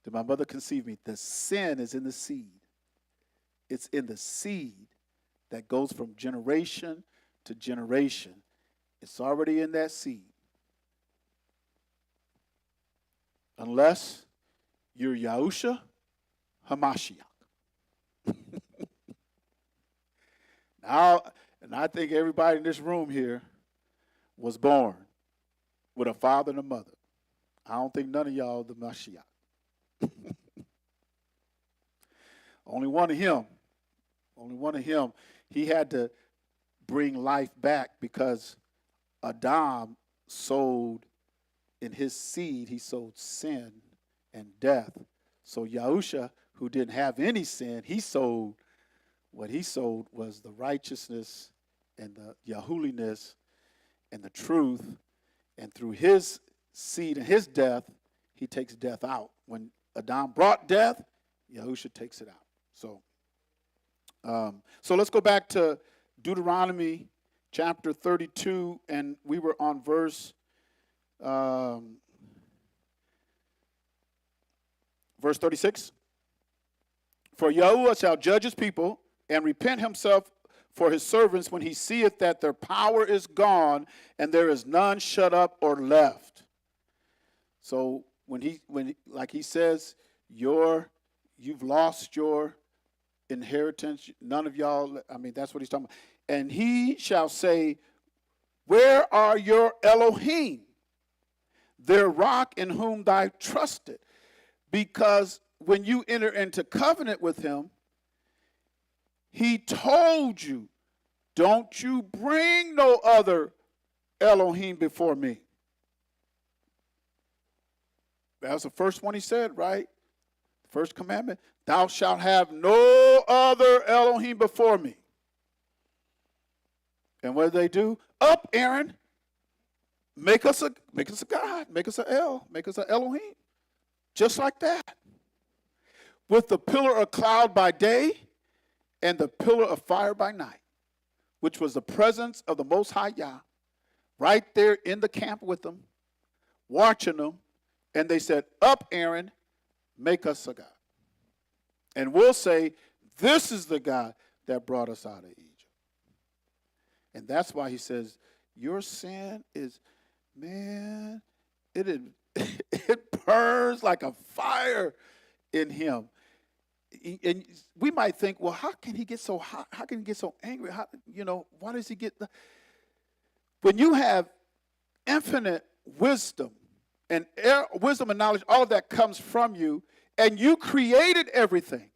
did my mother conceive me. The sin is in the seed. It's in the seed that goes from generation to generation. It's already in that seed. Unless you're Yahusha Hamashiach. Now, and I think everybody in this room here was born with a father and a mother. I don't think none of y'all the Mashiach. Only one of him. Only one of him. He had to bring life back because Adam sowed in his seed, he sowed sin and death. So Yahusha, who didn't have any sin, what he sowed was the righteousness and the Yahuliness and the truth. And through his seed and his death, he takes death out. When Adam brought death, Yahusha takes it out. So let's go back to Deuteronomy chapter 32, and we were on verse 36. For Yahuwah shall judge his people and repent himself for his servants when he seeth that their power is gone and there is none shut up or left. So when he says, you've lost your inheritance, none of y'all, that's what he's talking about. And he shall say, where are your Elohim, their rock in whom thou trusted? Because when you enter into covenant with him, he told you, don't you bring no other Elohim before me. That was the first one he said, right? First commandment, thou shalt have no other Elohim before me. And what did they do? Up, Aaron, make us a God, make us an Elohim. Just like that. With the pillar of cloud by day and the pillar of fire by night, which was the presence of the Most High Yah, right there in the camp with them, watching them. And they said, up, Aaron, make us a God. And we'll say, this is the God that brought us out of Egypt. And that's why he says, your sin is, man, it burns like a fire in him. And we might think, well, how can he get so hot? How can he get so angry? Why does he get when you have infinite wisdom and wisdom and knowledge, all of that comes from you, and you created everything.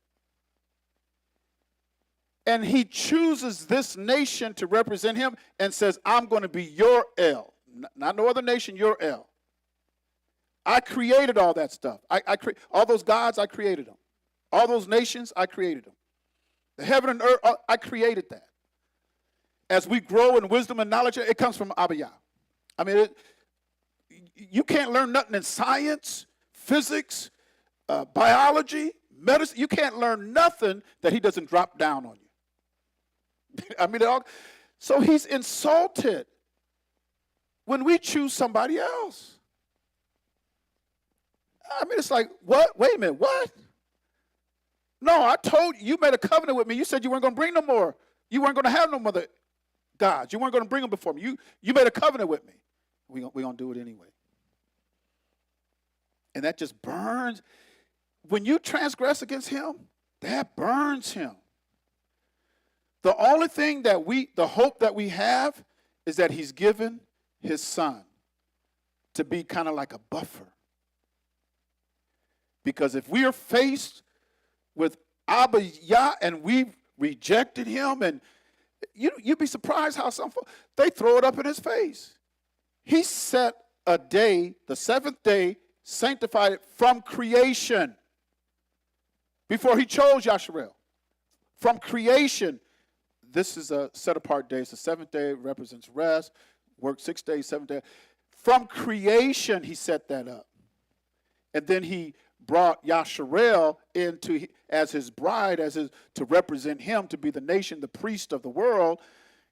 And he chooses this nation to represent him and says, I'm going to be your El. Not no other nation, your El. I created all that stuff. All those gods, I created them. All those nations, I created them. The heaven and earth, I created that. As we grow in wisdom and knowledge, it comes from Abba Yah. You can't learn nothing in science, physics, biology, medicine. You can't learn nothing that he doesn't drop down on you. So he's insulted when we choose somebody else. It's like, what? Wait a minute, what? No, I told you made a covenant with me. You said you weren't going to bring no more. You weren't going to have no other gods. You weren't going to bring them before me. You made a covenant with me. We're going to do it anyway. And that just burns. When you transgress against him, that burns him. The only thing the hope that we have is that he's given his son. to be kind of like a buffer. Because if we are faced with Abba Yah and we've rejected him, and you'd be surprised how some folks, they throw it up in his face. He set a day, the seventh day, sanctified it from creation. Before he chose Yasharel. From creation, this is a set-apart day. It's the seventh day. It represents rest. Work 6 days, 7 days. From creation, he set that up. And then he brought Yasharel into as his bride, to represent him, to be the nation, the priest of the world.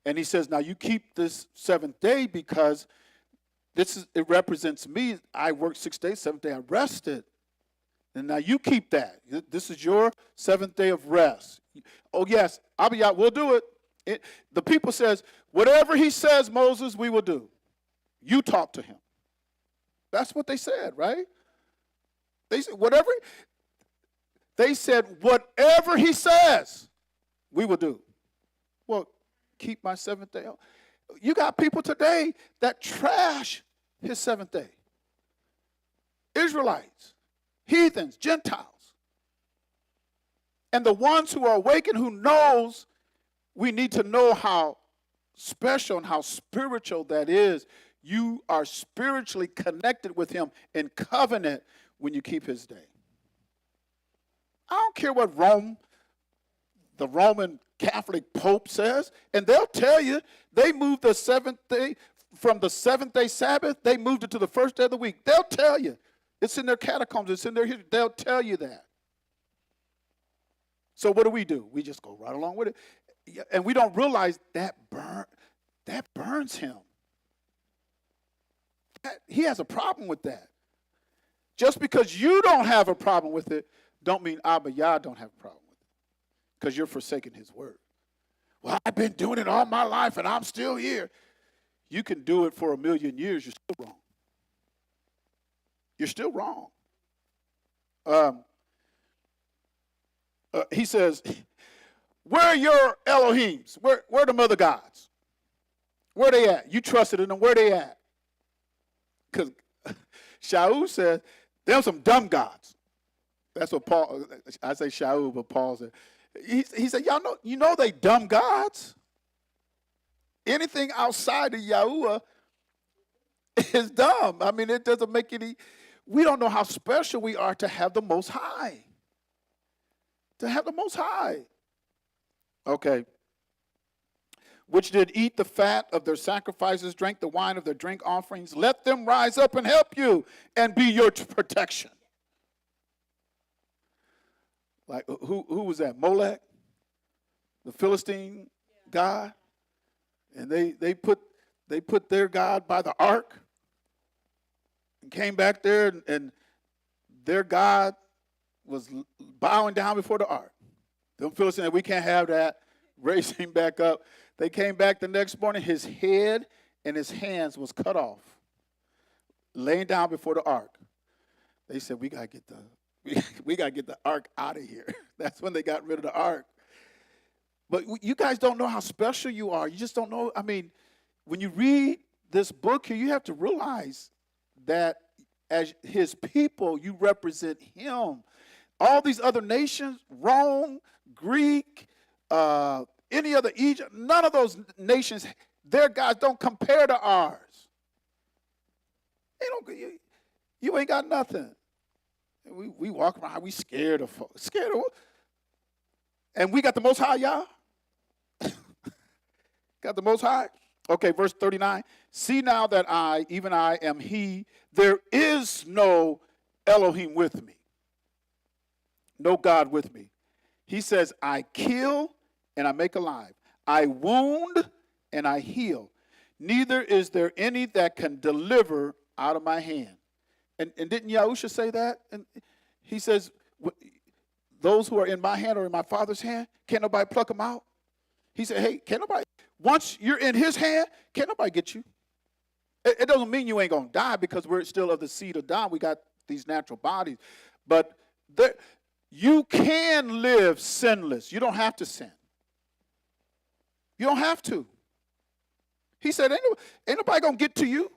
And he says, now you keep this seventh day because it represents me. I worked 6 days, 7th day I rested. And now you keep that. This is your seventh day of rest. Oh, yes, Abiyah, we'll do it. The people says, whatever he says, Moses, we will do. You talk to him. That's what they said, right? They said, whatever he says, we will do. Well, keep my seventh day. You got people today that trash his seventh day. Israelites, heathens, Gentiles. And the ones who are awakened, who knows we need to know how special and how spiritual that is. You are spiritually connected with him in covenant when you keep his day. I don't care what the Roman Catholic Pope says, and they'll tell you they moved the seventh day from the seventh day Sabbath, they moved it to the first day of the week. They'll tell you. It's in their catacombs, it's in their history. They'll tell you that. So what do? We just go right along with it. And we don't realize that burns him. He has a problem with that. Just because you don't have a problem with it, don't mean Abba Yah don't have a problem with it. Because you're forsaking his word. Well, I've been doing it all my life and I'm still here. You can do it for 1,000,000 years, you're still wrong. You're still wrong. He says, where are your Elohims? Where are the mother gods? Where are they at? You trusted in them. Where are they at? Because Shaul says, them some dumb gods. That's what Paul, I say Shaul, but Paul said. He said, you know they dumb gods. Anything outside of Yahuwah is dumb. I mean, it doesn't make any, we don't know how special we are to have the Most High. To have the Most High. Okay. Which did eat the fat of their sacrifices, drank the wine of their drink offerings. Let them rise up and help you and be your protection. Like, who was that? Molech? The Philistine god? And they put their god by the ark and came back there, and their god was bowing down before the ark. Them Philistines, we can't have that. Raised him back up. They came back the next morning. His head and his hands was cut off, laying down before the ark. They said, we gotta get the ark out of here. That's when they got rid of the ark. But you guys don't know how special you are. You just don't know. I mean, when you read this book here, you have to realize that as his people, you represent him. All these other nations, Rome, Greek, any other Egypt, none of those nations, their gods don't compare to ours. They don't. You ain't got nothing. We walk around, we scared of folks. Scared of what? And we got the Most High, y'all. Got the Most High. Okay, verse 39. See now that I, even I, am he. There is no Elohim with me. No God with me. He says, I kill and I make alive. I wound and I heal. Neither is there any that can deliver out of my hand. And didn't Yahusha say that? And he says, those who are in my hand or in my Father's hand, can't nobody pluck them out? He said, hey, can't nobody, once you're in his hand, can't nobody get you. It doesn't mean you ain't going to die because we're still of the seed of Don. We got these natural bodies. But you can live sinless. You don't have to sin. You don't have to. He said, ain't nobody going to get to you.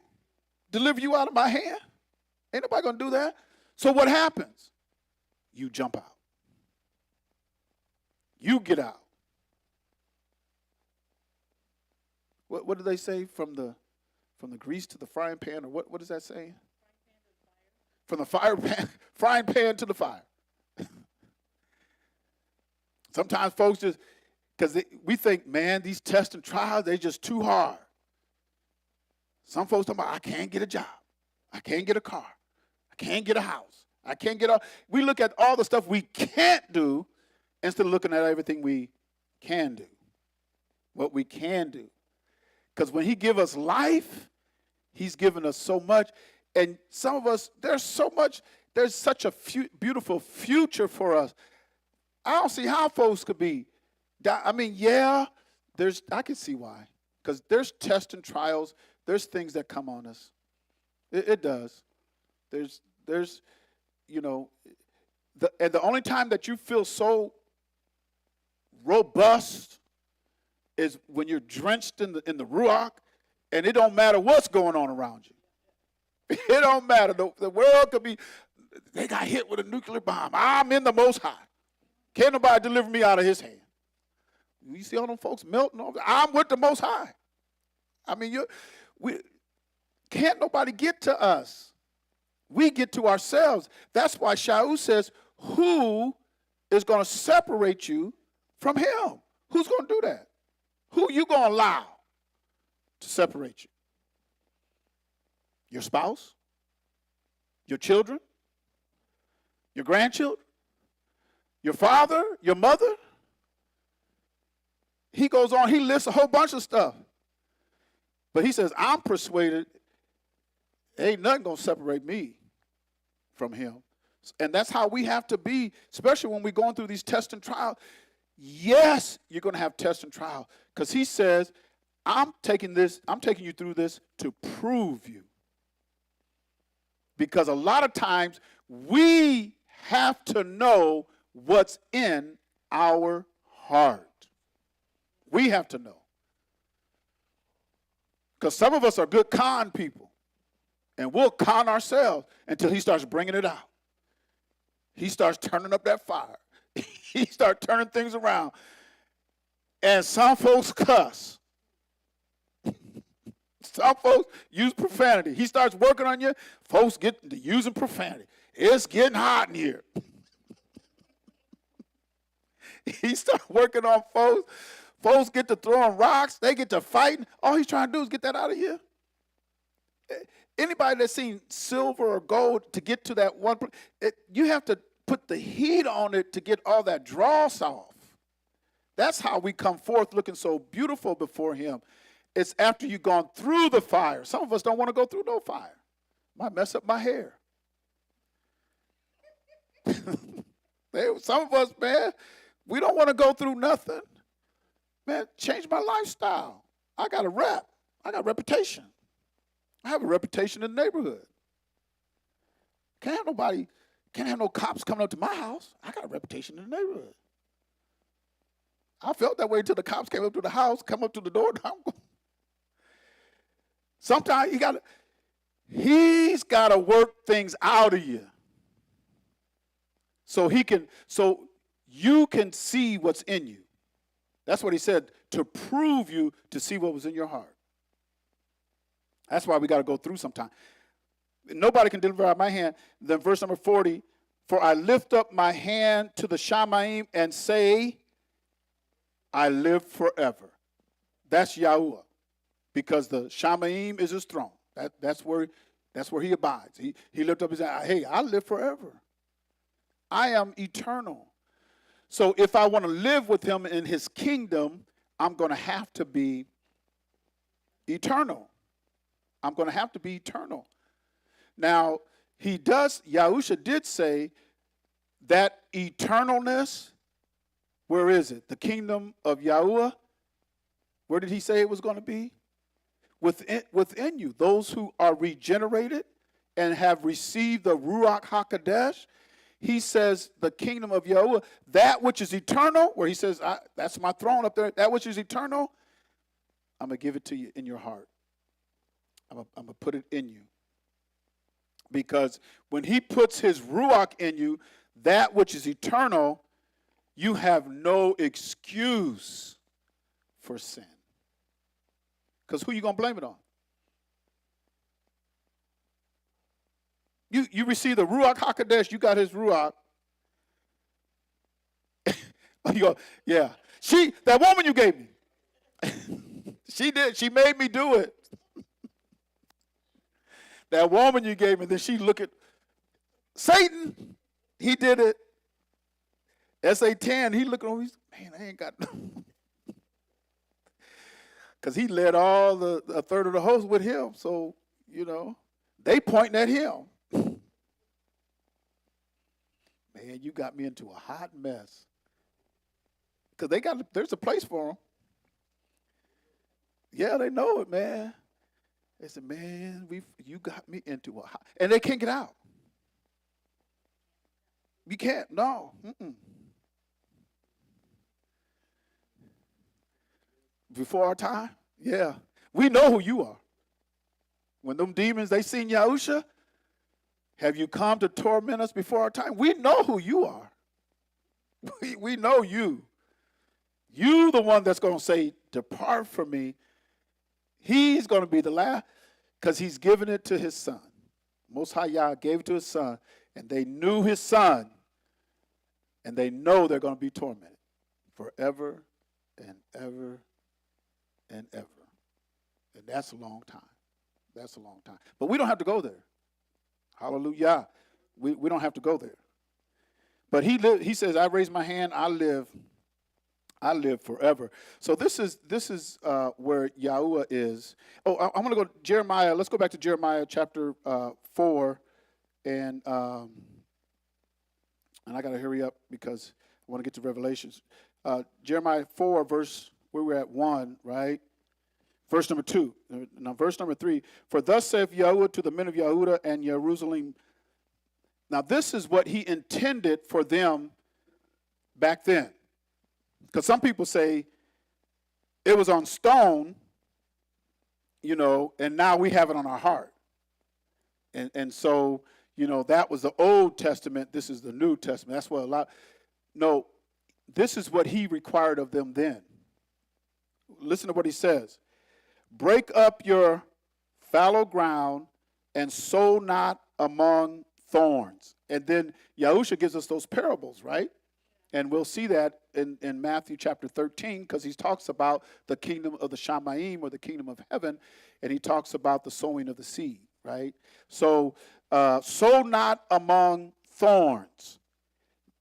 deliver you out of my hand. Ain't nobody going to do that. So what happens? You jump out. You get out. What do they say? From the grease to the frying pan, or what is that saying? From the frying pan to the fire. Sometimes folks just, because we think, man, these tests and trials, they're just too hard. Some folks talk about, I can't get a job. I can't get a car. I can't get a house. I can't get a. We look at all the stuff we can't do instead of looking at everything we can do. What we can do. Because when he give us life, he's given us so much. And some of us, there's such a beautiful future for us. I don't see how folks could be. I mean, yeah, I can see why. Because there's tests and trials. There's things that come on us. It does. There's, you know, and the only time that you feel so robust is when you're drenched in the ruach, and it don't matter what's going on around you. It don't matter. The world could be, they got hit with a nuclear bomb. I'm in the Most High. Can't nobody deliver me out of his hand. You see all them folks melting off. I'm with the Most High. I mean, can't nobody get to us. We get to ourselves. That's why Shaul says, who is going to separate you from him? Who's going to do that? Who you going to allow to separate you? Your spouse? Your children? Your grandchildren? Your father? Your mother? He goes on, he lists a whole bunch of stuff. But he says, I'm persuaded ain't nothing going to separate me from him. And that's how we have to be, especially when we're going through these tests and trials. Yes, you're going to have tests and trials. Because he says, I'm taking you through this to prove you. Because a lot of times we have to know what's in our heart. We have to know. Because some of us are good con people. And we'll con ourselves until he starts bringing it out. He starts turning up that fire. He starts turning things around. And some folks cuss. Some folks use profanity. He starts working on you. Folks get to using profanity. It's getting hot in here. He starts working on folks. Folks get to throwing rocks. They get to fighting. All he's trying to do is get that out of here. Anybody that's seen silver or gold to get to that one, you have to put the heat on it to get all that dross off. That's how we come forth looking so beautiful before him. It's after you've gone through the fire. Some of us don't want to go through no fire. Might mess up my hair. Some of us, man, we don't want to go through nothing. Man, change my lifestyle. I got a rep. I got reputation. I have a reputation in the neighborhood. Can't have no cops coming up to my house. I got a reputation in the neighborhood. I felt that way until the cops came up to the house, come up to the door. Sometimes he's got to work things out of you. So you can see what's in you. That's what he said, to prove you to see what was in your heart. That's why we got to go through sometime. Nobody can deliver out of my hand. Then verse number 40, for I lift up my hand to the Shamaim and say, I live forever. That's Yahuwah, because the Shamaim is his throne. That's where he abides. He lifted up his hand. Hey, I live forever. I am eternal. So if I want to live with him in his kingdom, I'm going to have to be eternal. I'm going to have to be eternal. Now, Yahusha did say that eternalness, where is it? The kingdom of Yahuwah. Where did he say it was going to be? Within you. Those who are regenerated and have received the Ruach HaKodesh. He says the kingdom of Yahuwah, that which is eternal, where he says, that's my throne up there, that which is eternal, I'm going to give it to you in your heart. I'm going to put it in you. Because when he puts his ruach in you, that which is eternal, you have no excuse for sin. Because who you going to blame it on? You receive the Ruach HaKodesh, you got his Ruach. You go, yeah. That woman you gave me. She did. She made me do it. That woman you gave me, then she look at Satan. He did it. SA10, he looking over, man, I ain't got no. Because he led a third of the host with him. So, they pointing at him. Man, you got me into a hot mess. Because there's a place for them. Yeah, they know it, man. They said, man, you got me into a hot, and they can't get out. You can't, no. Before our time? Yeah. We know who you are. When them demons, they seen Yahusha, have you come to torment us before our time? We know who you are. We know you. You the one that's going to say, depart from me. He's going to be the last because he's given it to his son. Most High Yah gave it to his son, and they knew his son, and they know they're going to be tormented forever and ever and ever. And that's a long time. That's a long time. But we don't have to go there. Hallelujah. We don't have to go there. But he says, I raise my hand, I live forever. So this is where Yahuwah is. Oh, I'm going to go to Jeremiah. Let's go back to Jeremiah chapter 4. And I got to hurry up because I want to get to Revelations. Jeremiah 4, verse, where we're at 1, right? Verse number 2. Now, verse number 3. For thus saith Yahuwah to the men of Yehuda and Jerusalem. Now, this is what he intended for them back then. Because some people say it was on stone, and now we have it on our heart. And so, that was the Old Testament. This is the New Testament. That's what no, this is what he required of them then. Listen to what he says. Break up your fallow ground and sow not among thorns. And then Yahusha gives us those parables, right? And we'll see that in Matthew chapter 13 because he talks about the kingdom of the Shamayim or the kingdom of heaven, and he talks about the sowing of the seed, right? So, sow not among thorns.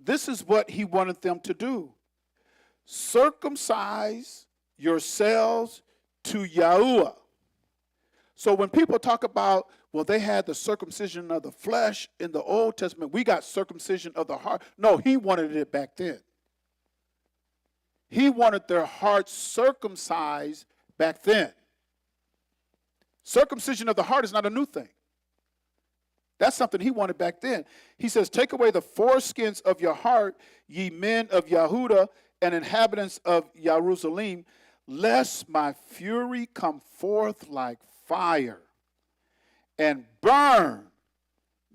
This is what he wanted them to do. Circumcise yourselves to Yahuwah. So when people talk about, well, they had the circumcision of the flesh in the Old Testament, we got circumcision of the heart. No, he wanted it back then. He wanted their hearts circumcised back then. Circumcision of the heart is not a new thing. That's something he wanted back then. He says, take away the foreskins of your heart, ye men of Yehuda and inhabitants of Jerusalem, lest my fury come forth like fire and burn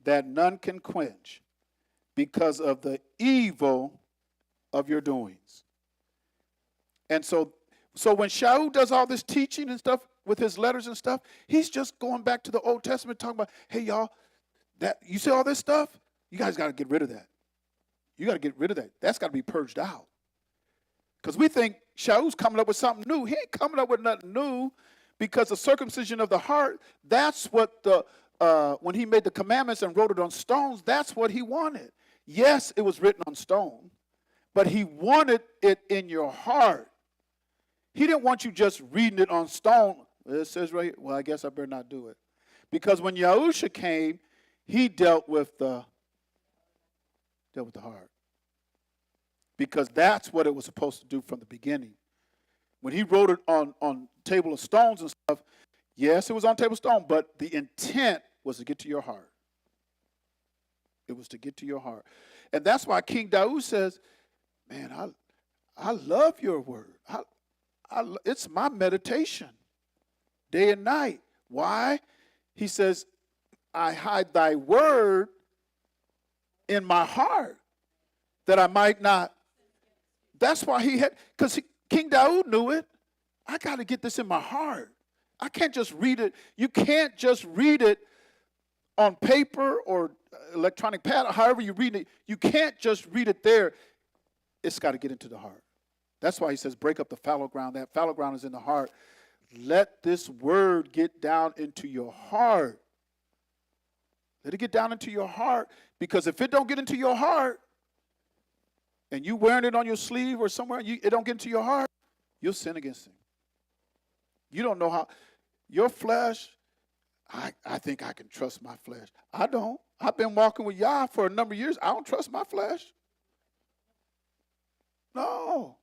that none can quench because of the evil of your doings. And so when Shaul does all this teaching and stuff with his letters and stuff, he's just going back to the Old Testament talking about, hey, y'all, that you see all this stuff? You guys got to get rid of that. You got to get rid of that. That's got to be purged out. Because we think Shaul's coming up with something new. He ain't coming up with nothing new because the circumcision of the heart, that's what when he made the commandments and wrote it on stones, that's what he wanted. Yes, it was written on stone, but he wanted it in your heart. He didn't want you just reading it on stone. It says right here, well, I guess I better not do it. Because when Yahusha came, he dealt with the heart. Because that's what it was supposed to do from the beginning. When he wrote it on table of stones and stuff, yes, it was on table of stone, but the intent was to get to your heart. It was to get to your heart. And that's why King Daud says, man, I love your word. It's my meditation day and night. Why? He says, I hide thy word in my heart that I might not. That's why he had, because King Daud knew it. I got to get this in my heart. I can't just read it. You can't just read it on paper or electronic pad, or however you read it. You can't just read it there. It's got to get into the heart. That's why he says, break up the fallow ground. That fallow ground is in the heart. Let this word get down into your heart. Let it get down into your heart, because if it don't get into your heart, and you wearing it on your sleeve or somewhere, it don't get into your heart, you'll sin against him. You don't know how. Your flesh, I think I can trust my flesh. I don't. I've been walking with Yah for a number of years. I don't trust my flesh. No.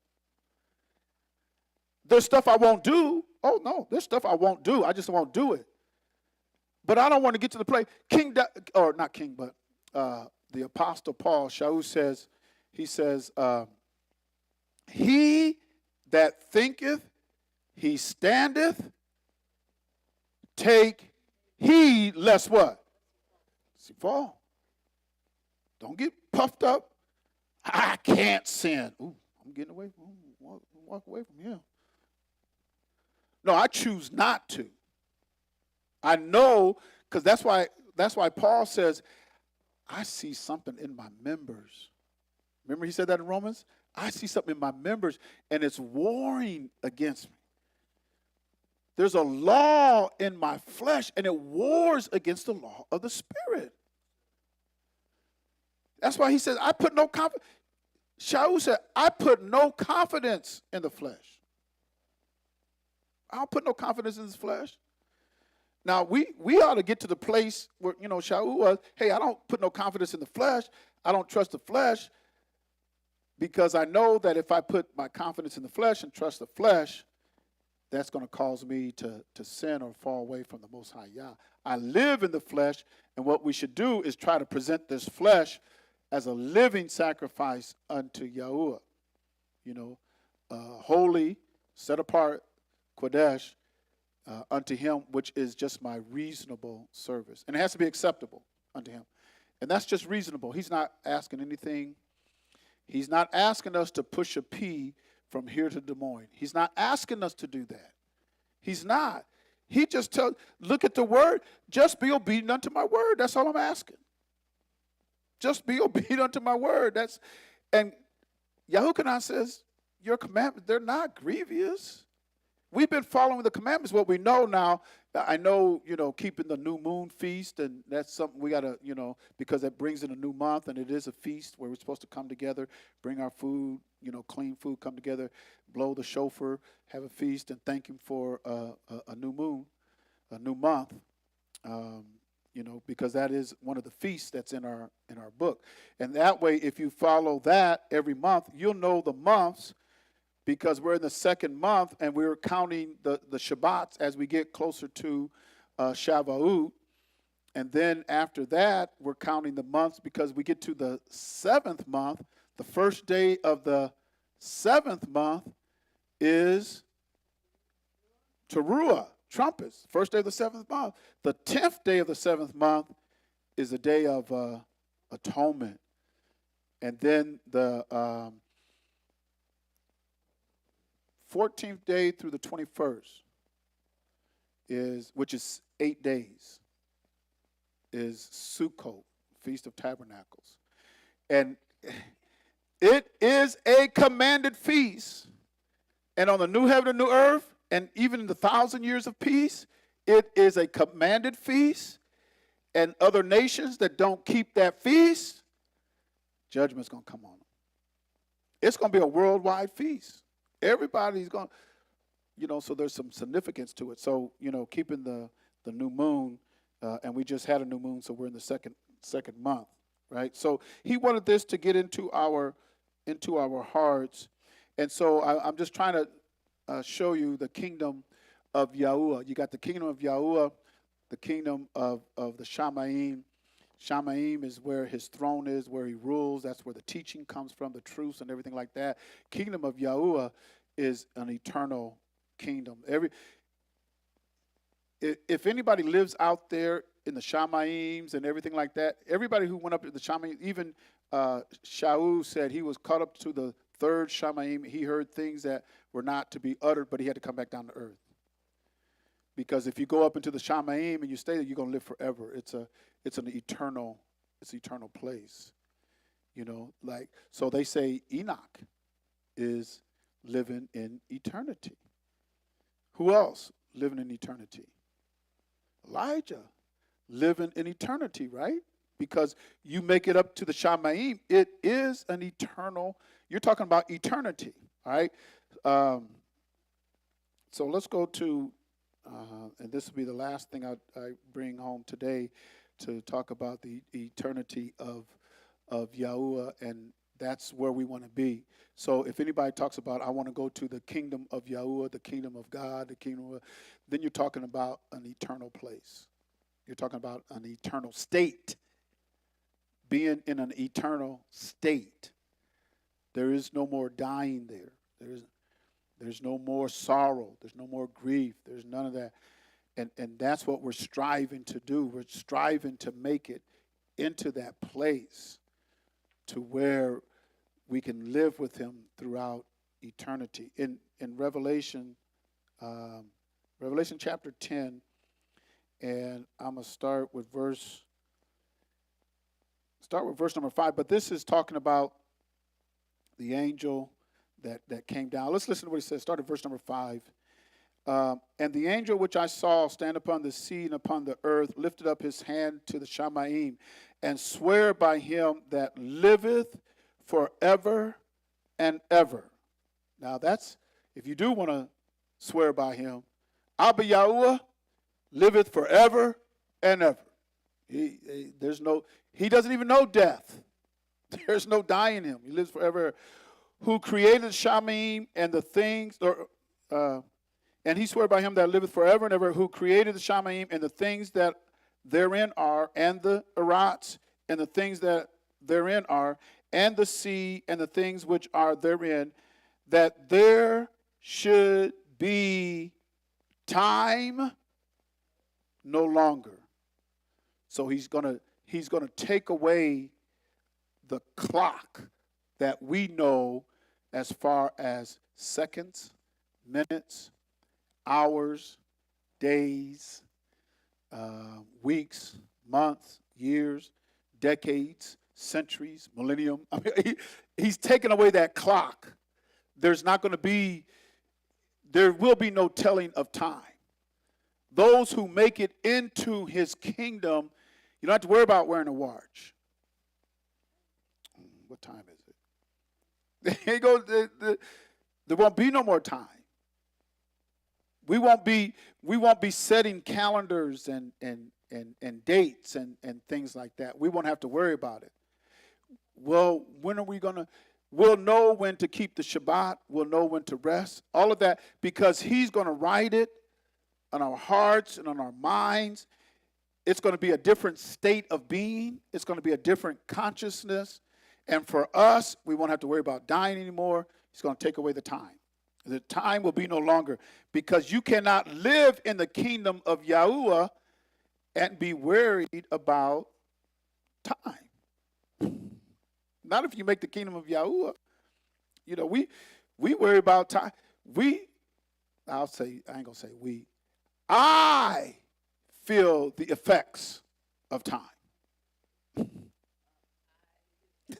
There's stuff I won't do. Oh, no. There's stuff I won't do. I just won't do it. But I don't want to get to the place. The Apostle Paul, Shaul says, he says, he that thinketh he standeth, take heed lest what? See, fall. Don't get puffed up. I can't sin. Ooh, I'm getting away. Walk away from him. No, I choose not to. I know, because that's why Paul says, I see something in my members. Remember he said that in Romans? I see something in my members, and it's warring against me. There's a law in my flesh, and it wars against the law of the Spirit. That's why he says, I put no confidence. Shaul said, I put no confidence in the flesh. I don't put no confidence in this flesh. Now, we ought to get to the place where, Shaul was, hey, I don't put no confidence in the flesh. I don't trust the flesh, because I know that if I put my confidence in the flesh and trust the flesh, that's going to cause me to sin or fall away from the Most High Yah. I live in the flesh, and what we should do is try to present this flesh as a living sacrifice unto Yahuwah. Holy, set apart, Kodesh, unto him, which is just my reasonable service. And it has to be acceptable unto him. And that's just reasonable. He's not asking anything. He's not asking us to push a P from here to Des Moines. He's not asking us to do that. He's not. He just tells, look at the word, just be obedient unto my word. That's all I'm asking. Just be obedient unto my word. And Yahuwah says, your commandments, they're not grievous. We've been following the commandments, what we know now. I know, keeping the new moon feast, and that's something we got to, because that brings in a new month, and it is a feast where we're supposed to come together, bring our food, clean food, come together, blow the shofar, have a feast, and thank him for a new moon, a new month, because that is one of the feasts that's in our book. And that way, if you follow that every month, you'll know the months, because we're in the second month, and we're counting the Shabbats as we get closer to Shavuot. And then after that, we're counting the months, because we get to the seventh month. The first day of the seventh month is Teruah, trumpets, first day of the seventh month. The 10th day of the seventh month is the day of atonement. And then the 14th day through the 21st which is 8 days, is Sukkot, Feast of Tabernacles. And it is a commanded feast. And on the new heaven and new earth, and even in the 1,000 years of peace, it is a commanded feast. And other nations that don't keep that feast, judgment's going to come on them. It's going to be a worldwide feast. Everybody's going to, so there's some significance to it. So, keeping the new moon, and we just had a new moon, so we're in the second month, right? So he wanted this to get into our hearts. And so I'm just trying to show you the kingdom of Yahuwah. You got the kingdom of Yahuwah, the kingdom of the Shamaim. Shamaim is where his throne is, where he rules. That's where the teaching comes from, the truths and everything like that. Kingdom of Yahuwah is an eternal kingdom. If anybody lives out there in the Shamayims and everything like that, everybody who went up to the Shamayim, even Shaul said he was caught up to the third Shamayim. He heard things that were not to be uttered, but he had to come back down to earth. Because if you go up into the Shamayim and you stay there, you're going to live forever. It's an eternal place. You know, like, so they say Enoch is living in eternity. Who else living in eternity? Elijah living in eternity, right? Because you make it up to the Shamayim. It is an eternal, you're talking about eternity, all right? So let's go to, and this will be the last thing I bring home today, to talk about the eternity of Yahuwah, and that's where we want to be. So if anybody talks about, I want to go to the kingdom of Yahuwah, the kingdom of God, the kingdom of, then you're talking about an eternal place. You're talking about an eternal state. Being in an eternal state. There is no more dying there. There's no more sorrow. There's no more grief. There's none of that. And that's what we're striving to do. We're striving to make it into that place to where we can live with him throughout eternity. In Revelation, Revelation chapter 10, and I'm going to start with verse number 5. But this is talking about the angel that came down. Let's listen to what he says. Start at verse number 5. And the angel which I saw stand upon the sea and upon the earth lifted up his hand to the Shamayim and swear by him that liveth forever and ever. Now that's, if you do want to swear by him, Abba Yahuwah liveth forever and ever. He doesn't even know death. There's no dying in him. He lives forever. Who created Shamayim and the things, and he swore by him that liveth forever and ever, who created the Shamayim and the things that therein are, and the Arats and the things that therein are, and the sea and the things which are therein, that there should be time no longer. So he's gonna take away the clock that we know as far as seconds, minutes, hours, days, weeks, months, years, decades, centuries, millennium. I mean, he's taken away that clock. There will be no telling of time. Those who make it into his kingdom, you don't have to worry about wearing a watch. What time is it? There won't be no more time. We won't be setting calendars and dates and things like that. We won't have to worry about it. Well, when are we gonna? We'll know when to keep the Shabbat. We'll know when to rest. All of that, because he's going to write it on our hearts and on our minds. It's going to be a different state of being. It's going to be a different consciousness. And for us, we won't have to worry about dying anymore. He's going to take away the time. The time will be no longer, because you cannot live in the kingdom of Yahuwah and be worried about time. Not if you make the kingdom of Yahuwah. You know, we worry about time. I ain't gonna say we. I feel the effects of time.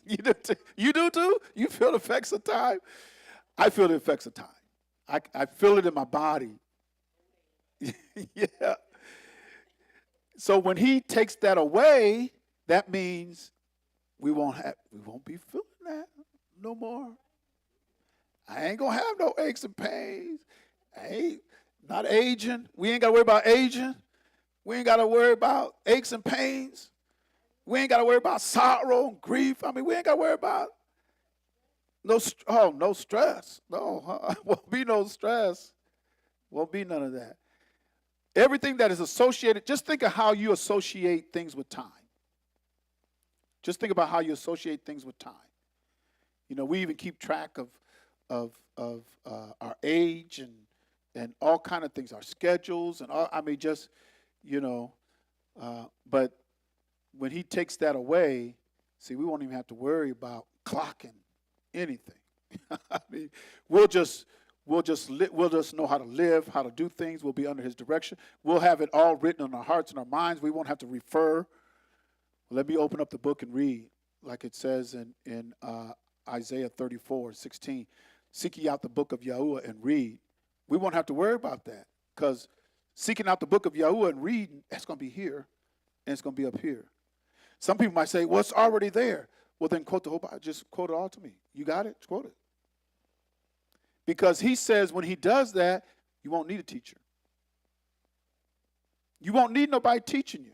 You do too? You feel the effects of time? I feel the effects of time. I feel it in my body. Yeah. So when he takes that away, that means we won't be feeling that no more. I ain't gonna have no aches and pains. I ain't not aging. We ain't gotta worry about aging. We ain't gotta worry about aches and pains. We ain't gotta worry about sorrow and grief. I mean, we ain't gotta worry about no stress. No, won't be no stress. Won't be none of that. Everything that is associated, just think of how you associate things with time. Just think about how you associate things with time. You know, we even keep track of our age and all kind of things, our schedules and all. I mean, just, you know, But when he takes that away, see, we won't even have to worry about clocking anything. I mean, we'll just know how to live, how to do things. We'll be under his direction. We'll have it all written on our hearts and our minds. We won't have to refer. Let me open up the book and read, like it says in Isaiah 34:16. Seek ye out the book of Yahuwah and read. We won't have to worry about that, because seeking out the book of Yahuwah and reading, that's going to be here, and it's going to be up here. Some people might say, well, it's already there. Well, then quote the whole Bible. Just quote it all to me. You got it? Quote it. Because he says when he does that, you won't need a teacher. You won't need nobody teaching you.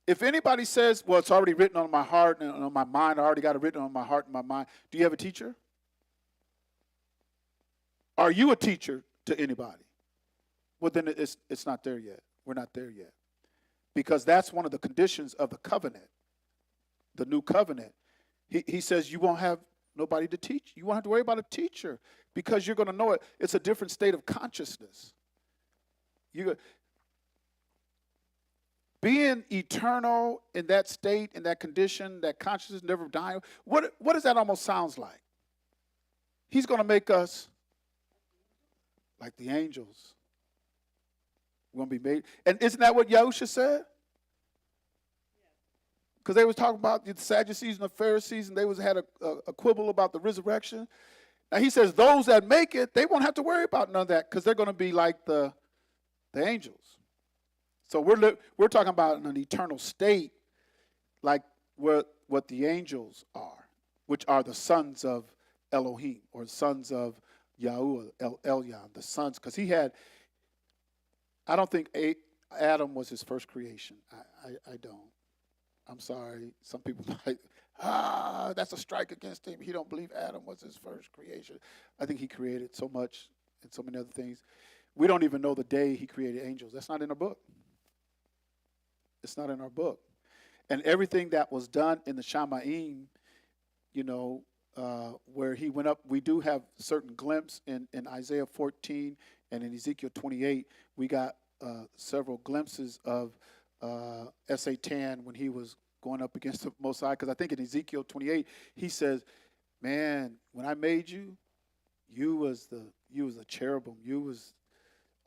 If anybody says, well, it's already written on my heart and on my mind, I already got it written on my heart and my mind, do you have a teacher? Are you a teacher to anybody? Well, then it's not there yet. We're not there yet. Because that's one of the conditions of the covenant, the new covenant. He says you won't have nobody to teach. You won't have to worry about a teacher, because you're going to know it. It's a different state of consciousness. Being eternal in that state, in that condition, that consciousness never dying, what does that almost sounds like? He's going to make us like the angels. We're going to be made. And isn't that what Yahusha said? Because they was talking about the Sadducees and the Pharisees, and they had a quibble about the resurrection. Now he says those that make it, they won't have to worry about none of that, because they're going to be like the angels. So we're talking about an eternal state, like what the angels are, which are the sons of Elohim, or sons of Yahuwah, Elyon, the sons. Because I don't think Adam was his first creation. I don't. I'm sorry. Some people might, that's a strike against him. He don't believe Adam was his first creation. I think he created so much and so many other things. We don't even know the day he created angels. That's not in our book. It's not in our book. And everything that was done in the Shamaim, where he went up, we do have certain glimpses in Isaiah 14 and in Ezekiel 28. We got several glimpses of Satan when he was going up against the Most High. Because I think in Ezekiel 28, he says, man, when I made you, you was a cherubim. You was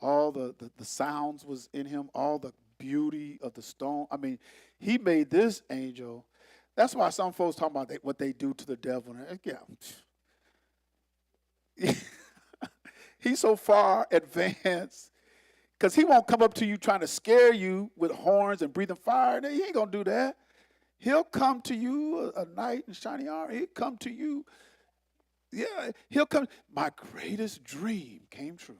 all the sounds was in him, all the beauty of the stone. I mean, he made this angel. That's why some folks talk about what they do to the devil. Yeah. He's so far advanced, because he won't come up to you trying to scare you with horns and breathing fire. He ain't going to do that. He'll come to you a knight in shining armor. He'll come to you. Yeah, he'll come. My greatest dream came true.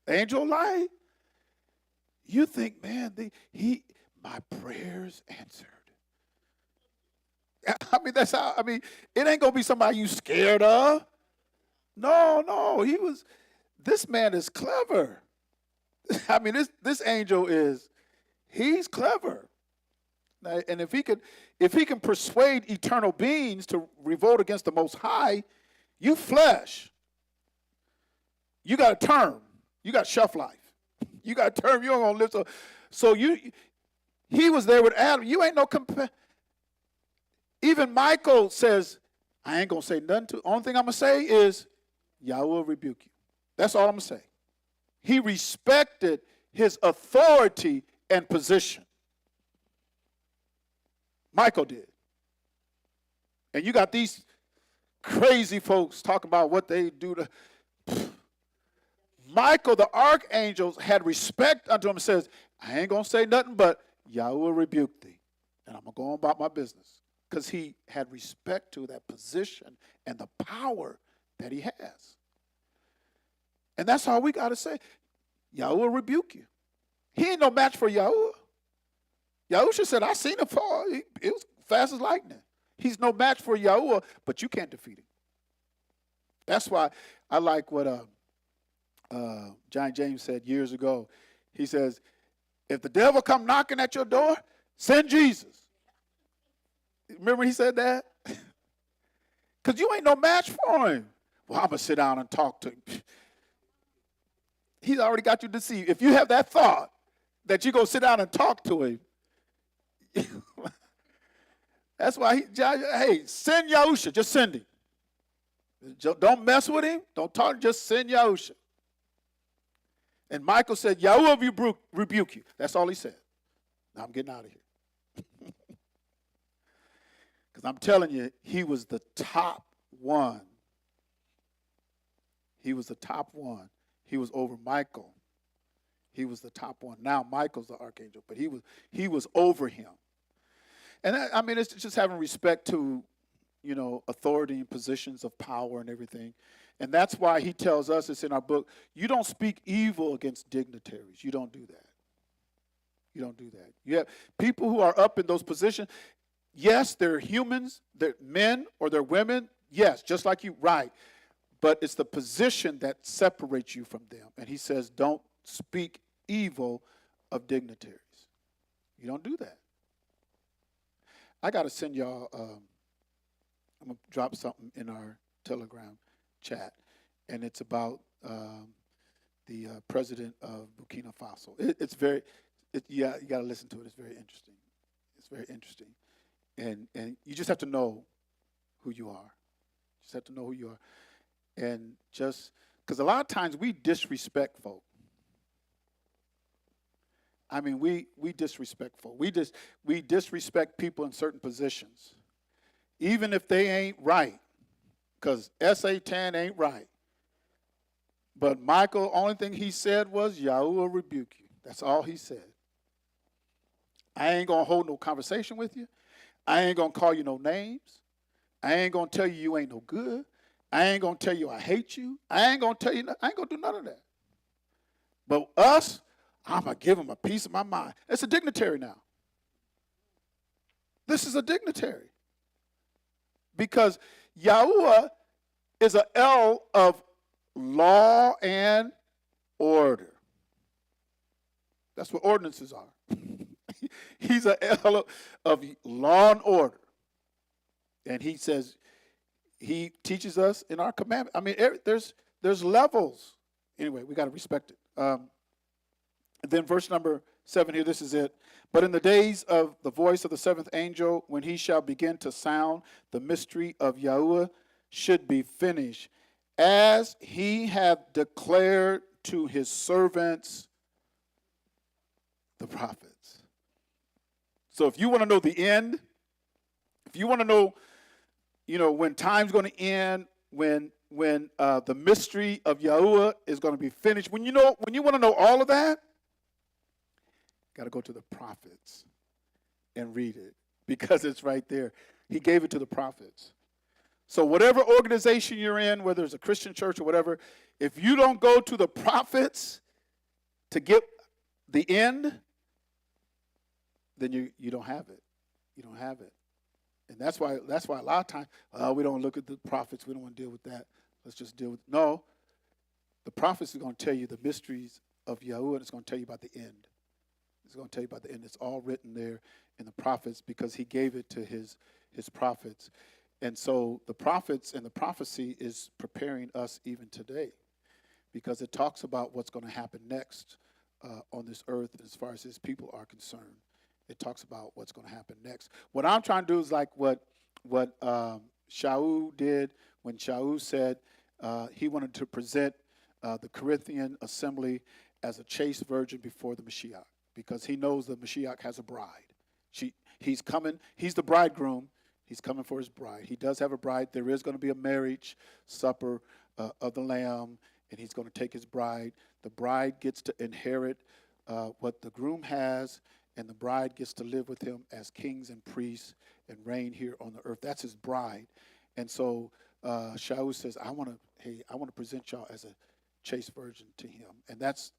Angel light. You think, man, my prayers answered. I mean, it ain't going to be somebody you scared of. No, this man is clever. I mean, this angel he's clever. And if he can persuade eternal beings to revolt against the Most High, you flesh, you got a term. You got shelf life. You got a term. You ain't going to live. So he was there with Adam. You ain't no Even Michael says, I ain't going to say nothing to. Only thing I'm going to say is, Yahweh will rebuke you. That's all I'm going to say. He respected his authority and position. Michael did. And you got these crazy folks talking about what they do to. Michael, the archangel, had respect unto him and says, I ain't going to say nothing, but Yahweh will rebuke thee. And I'm going to go on about my business. Because he had respect to that position and the power that he has. And that's all we got to say. Yahweh will rebuke you. He ain't no match for Yahweh. Yahusha said, I seen him fall. It was fast as lightning. He's no match for Yahweh, but you can't defeat him. That's why I like what John James said years ago. He says, if the devil come knocking at your door, send Jesus. Remember he said that? Because you ain't no match for him. Well, I'm going to sit down and talk to him. He's already got you deceived. If you have that thought, that you go sit down and talk to him. That's why hey, send Yahusha. Just send him. Don't mess with him. Don't talk. Just send Yahusha. And Michael said, Yahuwah rebuke you. That's all he said. Now I'm getting out of here. Because I'm telling you, he was the top one. He was the top one. He was over Michael. He was the top one. Now Michael's the archangel, but he was over him. And I mean, it's just having respect to, authority and positions of power and everything. And that's why he tells us, it's in our book, you don't speak evil against dignitaries. You don't do that. You don't do that. You have people who are up in those positions. Yes, they're humans, they're men or they're women. Yes, just like you, right. But it's the position that separates you from them. And he says, don't speak evil of dignitaries. You don't do that. I got to send y'all, I'm going to drop something in our Telegram chat, and it's about the president of Burkina Faso. You got to listen to it. It's very interesting. It's very interesting. And you just have to know who you are. You just have to know who you are. And just, because a lot of times we disrespect folk. I mean, we disrespect folk. We disrespect people in certain positions, even if they ain't right, because SA-10 ain't right. But Michael, only thing he said was, Yahuwah rebuke you. That's all he said. I ain't going to hold no conversation with you. I ain't going to call you no names. I ain't going to tell you ain't no good. I ain't going to tell you I hate you. I ain't going to tell you, I ain't going to do none of that. But us, I'm going to give him a piece of my mind. It's a dignitary now. This is a dignitary. Because Yahuwah is an L of law and order. That's what ordinances are. He's an L of law and order. And he says, he teaches us in our commandment. I mean, there's levels. Anyway, we got to respect it. Then verse number 7 here, this is it. But in the days of the voice of the seventh angel, when he shall begin to sound, the mystery of Yahuwah should be finished, as he hath declared to his servants, the prophets. So if you want to know the end, if you want to know, when time's going to end, when the mystery of Yahuwah is going to be finished, when you want to know all of that, got to go to the prophets and read it, because it's right there. He gave it to the prophets. So whatever organization you're in, whether it's a Christian church or whatever, if you don't go to the prophets to get the end, then you don't have it. You don't have it. And that's why a lot of times, we don't look at the prophets. We don't want to deal with that. Let's just deal with, no. The prophets are going to tell you the mysteries of Yahuwah, and it's going to tell you about the end. It's going to tell you about the end. It's all written there in the prophets, because he gave it to his prophets. And so the prophets and the prophecy is preparing us even today, because it talks about what's going to happen next on this earth as far as his people are concerned. It talks about what's going to happen next. What I'm trying to do is like what Shaul did when Shaul said he wanted to present the Corinthian assembly as a chaste virgin before the Mashiach, because he knows the Mashiach has a bride. He's coming. He's the bridegroom. He's coming for his bride. He does have a bride. There is going to be a marriage supper of the Lamb, and he's going to take his bride. The bride gets to inherit what the groom has, and the bride gets to live with him as kings and priests and reign here on the earth. That's his bride. And so Shaul says, I want to present y'all as a chaste virgin to him. And that's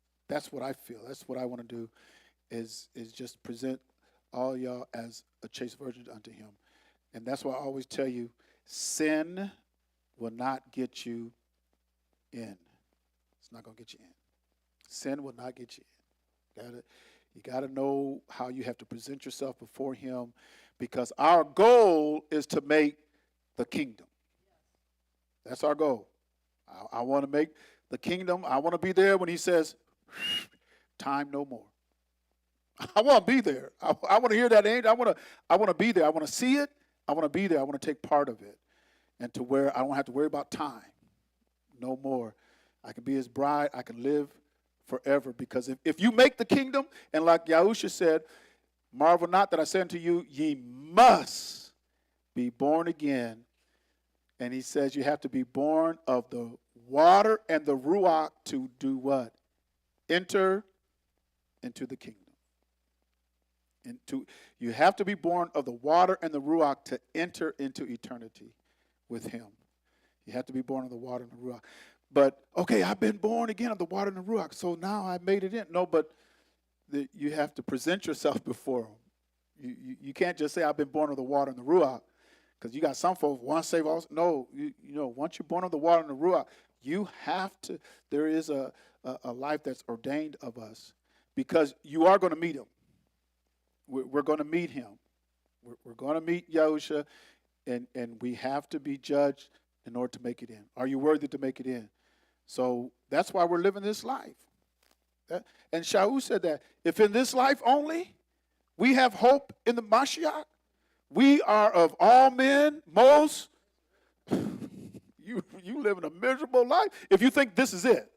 what I feel. That's what I want to do, is just present all y'all as a chaste virgin unto him. And that's why I always tell you, sin will not get you in. It's not going to get you in. Sin will not get you in. You got to know how you have to present yourself before him, because our goal is to make the kingdom. That's our goal. I want to make the kingdom. I want to be there when he says, time no more. I want to be there. I want to hear that angel. I want to be there. I want to see it. I want to be there. I want to take part of it. And to where I don't have to worry about time no more. I can be his bride. I can live forever. Because if you make the kingdom, and like Yahusha said, marvel not that I say unto you, ye must be born again. And he says you have to be born of the water and the ruach to do what? Enter into the kingdom. You have to be born of the water and the ruach to enter into eternity with him. You have to be born of the water and the ruach. But, okay, I've been born again of the water and the ruach, so now I made it in. No, but you have to present yourself before him. You can't just say, I've been born of the water and the ruach, because you got some folks, once saved, all. No, once you're born of the water and the ruach, you have to, there is a life that's ordained of us, because you are going to meet him. We're going to meet him. We're going to meet Yahusha, and we have to be judged in order to make it in. Are you worthy to make it in? So that's why we're living this life. And Shaul said that if in this life only we have hope in the Mashiach, we are of all men most. You living a miserable life if you think this is it.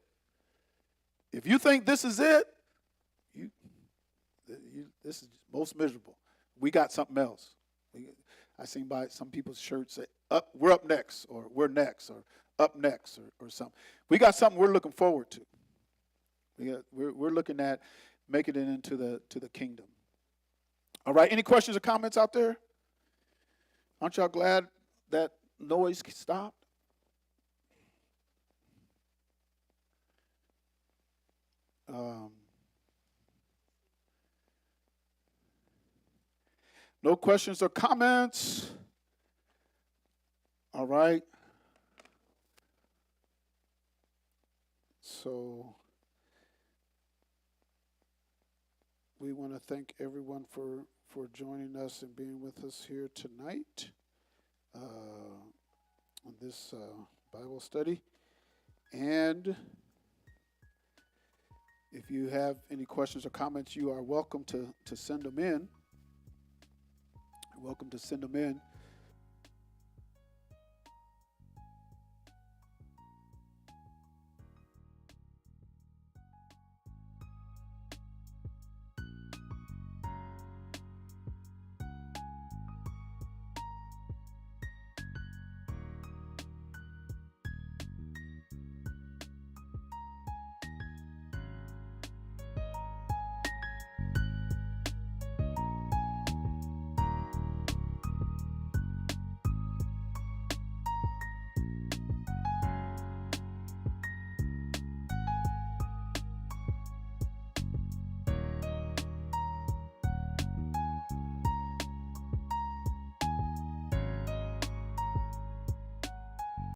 If you think this is it, this is most miserable. We got something else. I seen by some people's shirts say, we're up next, or we're next, or up next, or something. We got something we're looking forward to. We're looking at making it into the kingdom. All right, any questions or comments out there? Aren't y'all glad that noise stopped? No questions or comments? All right. So we want to thank everyone for joining us and being with us here tonight on this Bible study. And if you have any questions or comments, you are welcome to send them in. Welcome to send them in.